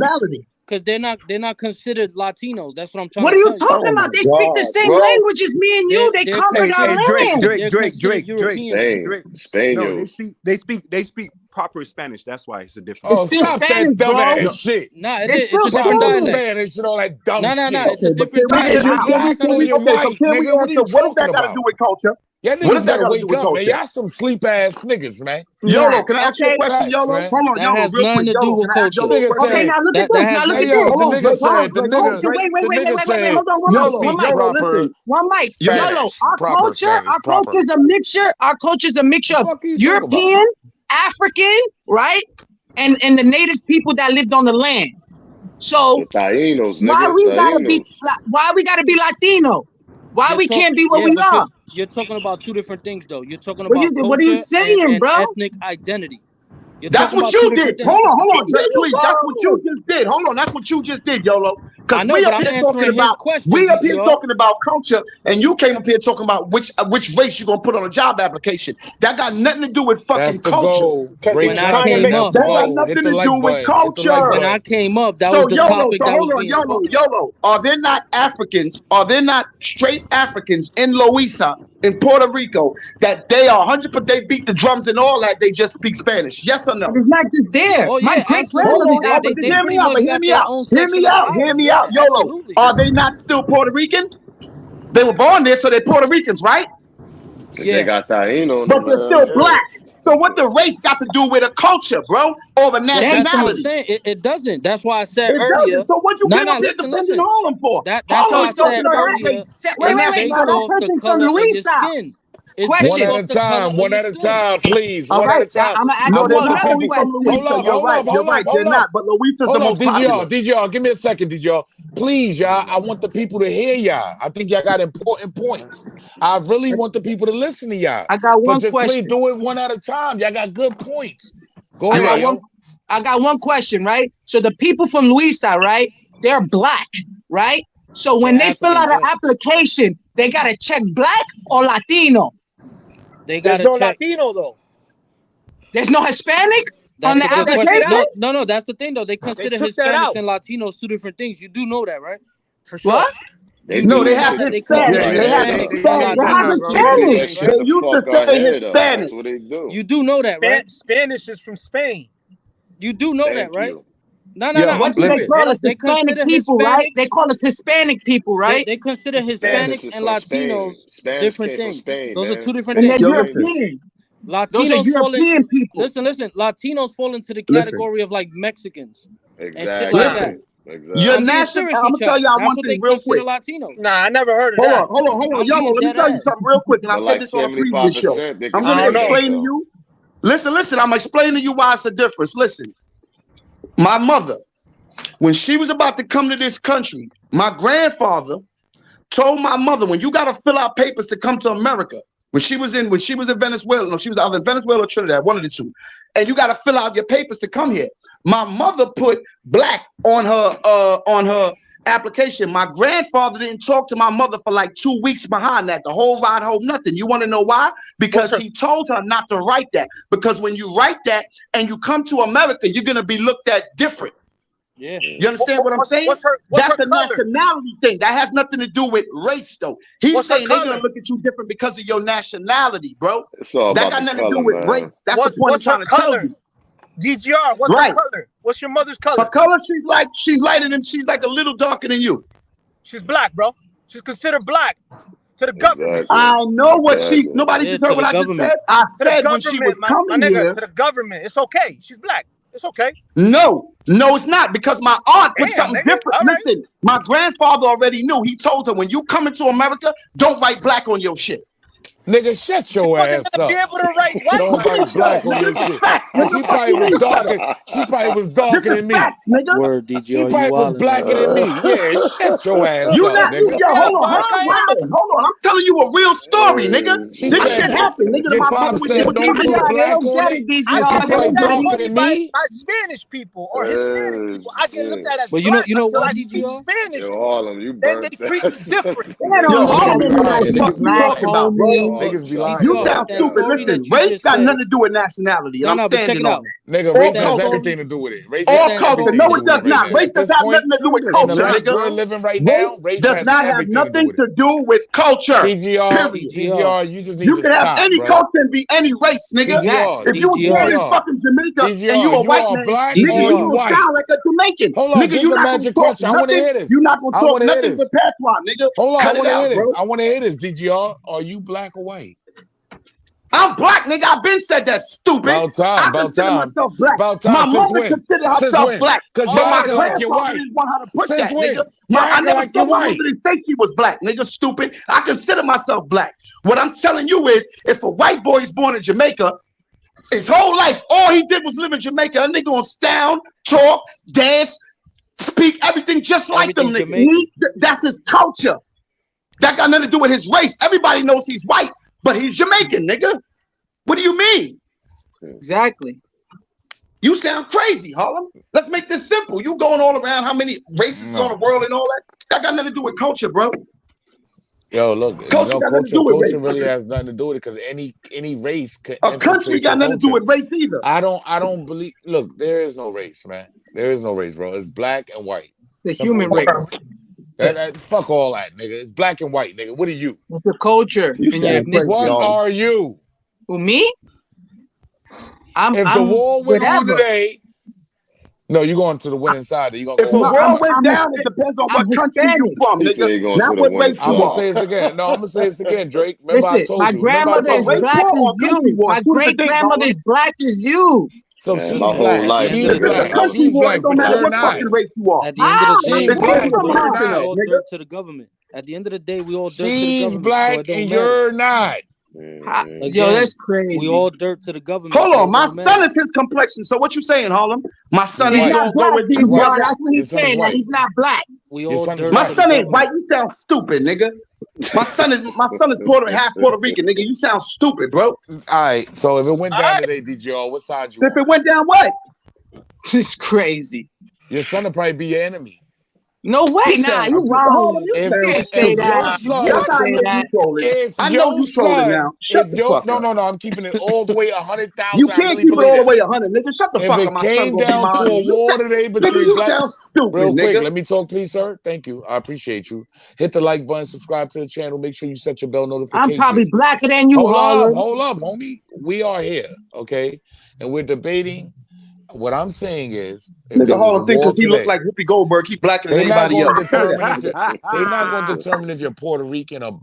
Because they're not considered Latinos. That's what I'm trying to What are you talking about? They speak the same language as me and you. They covered our land. Drake. Spain. No, they speak proper Spanish. That's why it's a difference. Oh, stop that dumb ass shit. Nah, it's a different dialect. They shit all that dumb shit. No, it's a different dialect. What are you talking about? Got to do with culture? Yeah, niggas gotta wake up, man. Y'all some sleep ass niggas, man. YOLO, can I ask you a question, YOLO? Hold on, that has nothing to do with culture. Okay, now look at this. Now look at this. Wait. Hold on. One mic. YOLO, our culture is a mixture. Our culture is a mixture of European, African, right, and the native people that lived on the land. So why we gotta be Latino? Why we can't be what we are? You're talking about 2 different things, though. You're talking about what are you saying, and bro? ethnic identity. That's what you did. Hold on, Trey, please. That's what you just did. Hold on, that's what you just did, YOLO. Because we up here talking about culture, and you came up here talking about which race you're gonna put on a job application. That got nothing to do with fucking culture. When I came up, that got nothing to do with culture. When I came up, that was the topic that was being spoken. YOLO. Are there not Africans? Are there not straight Africans in Louisa, in Puerto Rico, that they are 100%? They beat the drums and all that. They just speak Spanish. Yes or no? It's not just there. Oh, my great grandmother. Hear me out, YOLO. Absolutely. Are they not still Puerto Rican? They were born there, so they're Puerto Ricans, right? They got Taino, but they're still black. So what the race got to do with a culture, bro, or a nationality? That's what I'm saying. It doesn't. That's why I said earlier. So what you came up here defending Harlem for? That's why I said earlier. Based off the color of your skin. One at a time, please. All one right, at a time. I'm gonna ask you You're right. They're not, but Louisa's the most popular. DJR, give me a second, DJR. Please, y'all. I want the people to hear y'all. I think y'all got important points. I really want the people to listen to y'all. I got one question. Please do it one at a time. Y'all got good points. Go ahead. I got one question, right? So the people from Louisa, right? They're black, right? So when they fill out an application, they gotta check black or Latino. There's no Latino though. There's no Hispanic on the application? No, that's the thing though. They consider Hispanics and Latinos two different things. You do know that, right? For sure. What? They have Hispanic. They have Hispanic. They used to say Hispanic. That's what they do. You do know that, right? Spanish is from Spain. You do know that, right? No. What do they call us? Hispanic people, right? They call us Hispanic people, right? They consider Hispanics and Latinos different things. Those are two different things. And they're European. Those are European people. Listen. Latinos fall into the category of like Mexicans. Exactly. Listen. Your national. I'm gonna tell y'all one thing real quick. Nah, I never heard of that. Hold on. YOLO, let me tell you something real quick. And I said this on a previous show. I'm gonna explain to you. Listen. I'm explaining to you why it's the difference. Listen. My mother, when she was about to come to this country, my grandfather told my mother, when you got to fill out papers to come to America, when she was in Venezuela, no, she was either in Venezuela or Trinidad, one of the two, and you got to fill out your papers to come here. My mother put black on her application. My grandfather didn't talk to my mother for like 2 weeks behind that. The whole ride home, nothing. You want to know why? Because he told her not to write that. Because when you write that and you come to America, you're gonna be looked at different. Yeah. You understand what I'm saying? That's a nationality thing. That has nothing to do with race, though. He's saying they're gonna look at you different because of your nationality, bro. That got nothing to do with race. That's the point I'm trying to tell you. DGR, what's her color? What's your mother's color? Her color, she's lighter than, she's like a little darker than you. She's black, bro. She's considered black to the government. I know what she's. Nobody just heard what I just said. I said when she was coming here to the government. It's okay. She's black. It's okay. No, it's not, because my aunt put something different. Listen, my grandfather already knew. He told her, when you come into America, don't write black on your shit. Nigga, shut your ass up. Be able to write white. Don't write black on your shit. She probably was darker than me. Word, DJ, she probably was blacker than me. Yeah, shut your ass up, nigga. Hold on. I'm telling you a real story, nigga. This shit happened, nigga. Your pop said don't put black on it. She probably darker than me. By Spanish people or Hispanic people, I get looked at as black. But you know what, I speak Spanish. Yo, Harlem, you then burnt they treat me different. Niggas be lying. You sound stupid. Listen, race got nothing to do with nationality. And I'm standing on that. Nigga, race has everything to do with it. Race all culture. No, it does not. Race does have nothing to do with culture, nigga. We're living right now. Race does not have nothing to do with culture. DGR, you just need to stop. You can have any culture and be any race, nigga. If you were born in fucking Jamaica and you a white man, nigga, you sound like a Jamaican. Hold on, this is a magic question. I want to hear this. You're not gonna talk nothing but patois, nigga. Hold on, I want to hear this. I want to hear this, DGR. Are you black or white? I'm black, nigga. I've been said that, stupid. About time. Myself black. About time. My mother considered herself black. Because you're acting like you're white. Didn't want her to put Since that, when? nigga. I never saw my mother didn't say she was black, nigga. Stupid. I consider myself black. What I'm telling you is, if a white boy is born in Jamaica, his whole life, all he did was live in Jamaica. That nigga gonna sound, talk, dance, speak everything just like them niggas. That's his culture. That got nothing to do with his race. Everybody knows he's white, but he's Jamaican, nigga. What do you mean? Exactly. You sound crazy, Harlem. Let's make this simple. You going all around how many races on the world and all that? That got nothing to do with culture, bro. Yo, look, culture culture really has nothing to do with it because any race can a country got nothing to do with race either. I don't believe. Look, there is no race, man. There is no race, bro. It's black and white. It's the human race. Fuck all that, nigga. It's black and white, nigga. What are you? It's the culture. What are you? Who, me? If the war went on today, no, you're going to the winning side. You gonna if a war went down, it depends on what country you from, nigga. Not what race you are. I'm gonna say this again. No, I'm gonna say this again, Drake. Remember I told my you. Grandmother is black as you. My great grandmother is black as you. So she's black. She's black. She's black, but you're not. At the end of the day, she's black, but you're we not. all dirt to the government. At the end of the day, we all dirt to the government. She's black and you're not. Again, yo, that's crazy. We all dirt to the government. Hold on, my son is his complexion. So what you saying, Harlem? My son is not black. He's white. That's what he's saying. That he's not black. We all dirt. My son ain't white. You sound stupid, nigga. My son is half Puerto Rican, nigga. You sound stupid, bro. All right. So if it went down today, DGR, what side you? If it went down, what? It's crazy. Your son will probably be your enemy. No way, nah, you wrong. You can't say that. I know you trolling now. Shut the fuck up. No, I'm keeping it all the way 100,000. You can't keep it all the way 100, nigga. Shut the fuck up. If it came down to a war today between black, real quick, nigga. let me talk, please, sir. Thank you. I appreciate you. Hit the like button, subscribe to the channel. Make sure you set your bell notification. I'm probably blacker than you, Harlem. Hold up, homie. We are here, okay, and we're debating. What I'm saying is, nigga, Harlem think because he look like Whoopi Goldberg, he blacker than anybody else. They're not going to determine if you're Puerto Rican or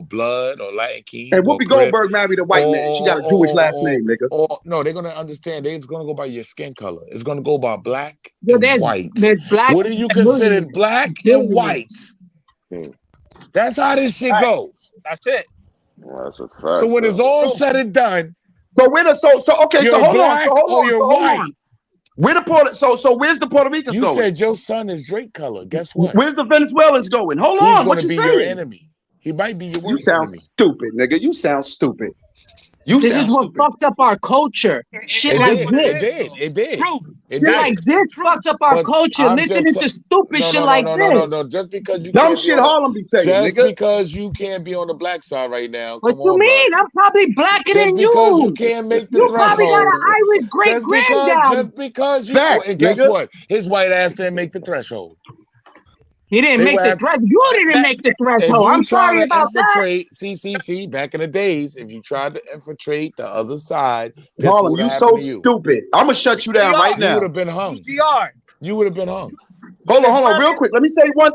blood or Latin King. And Whoopi Goldberg married a white man. She got a Jewish last name, nigga. No, they're going to understand. It's going to go by your skin color. It's going to go by black and white. There's black. What do you consider black and white? That's how this shit goes. That's it. Well, that's a fact. So when it's all said and done. So where okay, you're so hold black on. Or you're white. Where the where's the Puerto Ricans going? You said your son is Drake color. Guess what? Where's the Venezuelans going? Hold on, what you saying? He's going to be your enemy. He might be your worst enemy. You sound stupid, nigga. You sound stupid. This is what fucked up our culture. Shit like this. It did. Shit like this fucked up our culture. Listening to stupid shit like this. No. Just because you dumb shit Harlem be saying, just nigga. because you can't be on the black side right now. What you mean? I'm probably blacker than you. Because you can't make the threshold. You probably got an Irish great granddad. Just because you. And guess what? His white ass didn't make the threshold. He didn't make the threshold. You didn't make the threshold. I'm sorry about that. See, back in the days, if you tried to infiltrate the other side, Harlem, you so stupid. I'm gonna shut you down right now. You would have been hung. You would have been hung. Hold on, real quick. Let me say one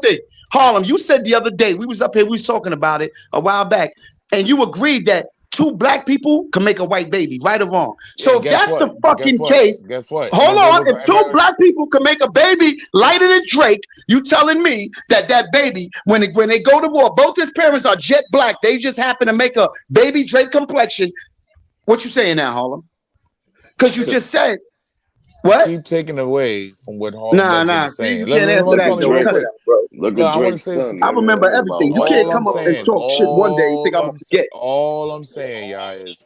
thing. Harlem, you said the other day, we was up here, we was talking about it a while back, and you agreed that two black people can make a white baby, right or wrong. So if that's the fucking case, guess what? Hold on. If two black people can make a baby lighter than Drake, you telling me that baby, when they go to war, both his parents are jet black, they just happen to make a baby Drake complexion. What you saying now, Harlem? Because you just said what? Keep taking away from what Harlem is saying. You can't answer that. Cut it out, bro. Look at Drake's son. I remember everything. You can't come up and talk shit one day and think I'm gonna forget. All I'm saying, y'all, is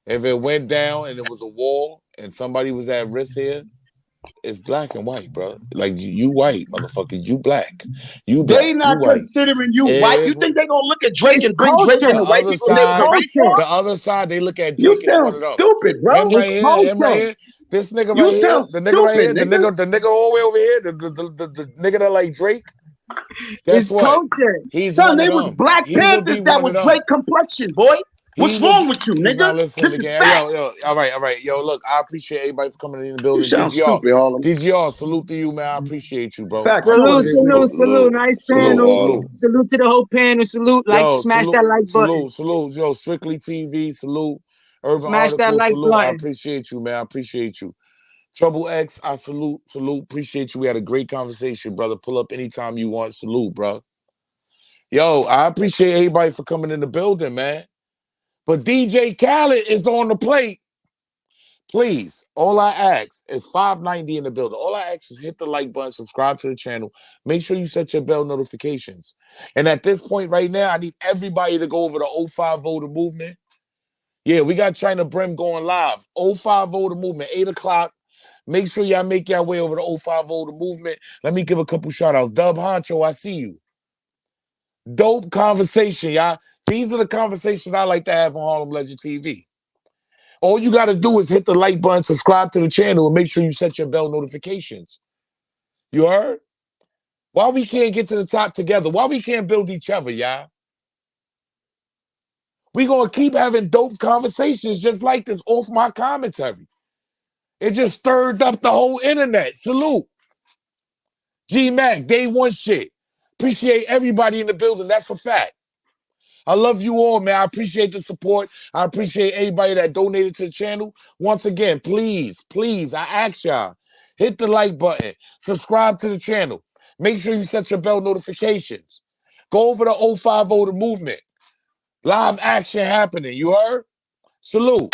if it went down and it was a war and somebody was at risk here, it's black and white, bro. Like you white, motherfucker. You black. You black. They not considering you white. You think they gonna look at Drake and bring Drake and the white people? The other side, they look at Drake. You sound stupid, bro. Him right here. This nigga right here, the nigga right here, the nigga all the way over here, the nigga that like Drake. Guess what? Culture. Son, they was Black Panthers that was Drake complexion, boy. What's wrong with you, nigga? This is facts. Yo, all right. Yo, look, I appreciate everybody for coming in the building. You sound stupid, Harlem. DGR, salute to you, man. I appreciate you, bro. Salute. Nice panel. Salute to the whole panel. Salute. Smash that like button. Salute. Yo, Strictly TV. Salute. Urban Smash that like button. I button. appreciate you, man. I appreciate you. Trouble X, I salute. Appreciate you. We had a great conversation, brother. Pull up anytime you want. Salute, bro. Yo, I appreciate everybody for coming in the building, man. But DJ Khaled is on the plate. Please, all I ask is 590 in the building. All I ask is hit the like button, subscribe to the channel. Make sure you set your bell notifications. And at this point right now, I need everybody to go over the 05 voter movement. Yeah, we got China Brim going live. 050 the movement, 8 o'clock. Make sure y'all make your way over to 050 the movement. Let me give a couple shout outs. Dub Honcho, I see you. Dope conversation, y'all. These are the conversations I like to have on Harlem Legend TV. All you got to do is hit the like button, subscribe to the channel, and make sure you set your bell notifications. You heard? Why we can't get to the top together? Why we can't build each other, y'all? We gonna keep having dope conversations just like this off my commentary. It just stirred up the whole internet. Salute. G-Mac, day one shit. Appreciate everybody in the building. That's a fact. I love you all, man. I appreciate the support. I appreciate everybody that donated to the channel. Once again, please, I ask y'all, hit the like button. Subscribe to the channel. Make sure you set your bell notifications. Go over to 050 the movement. Live action happening. You heard? Salute.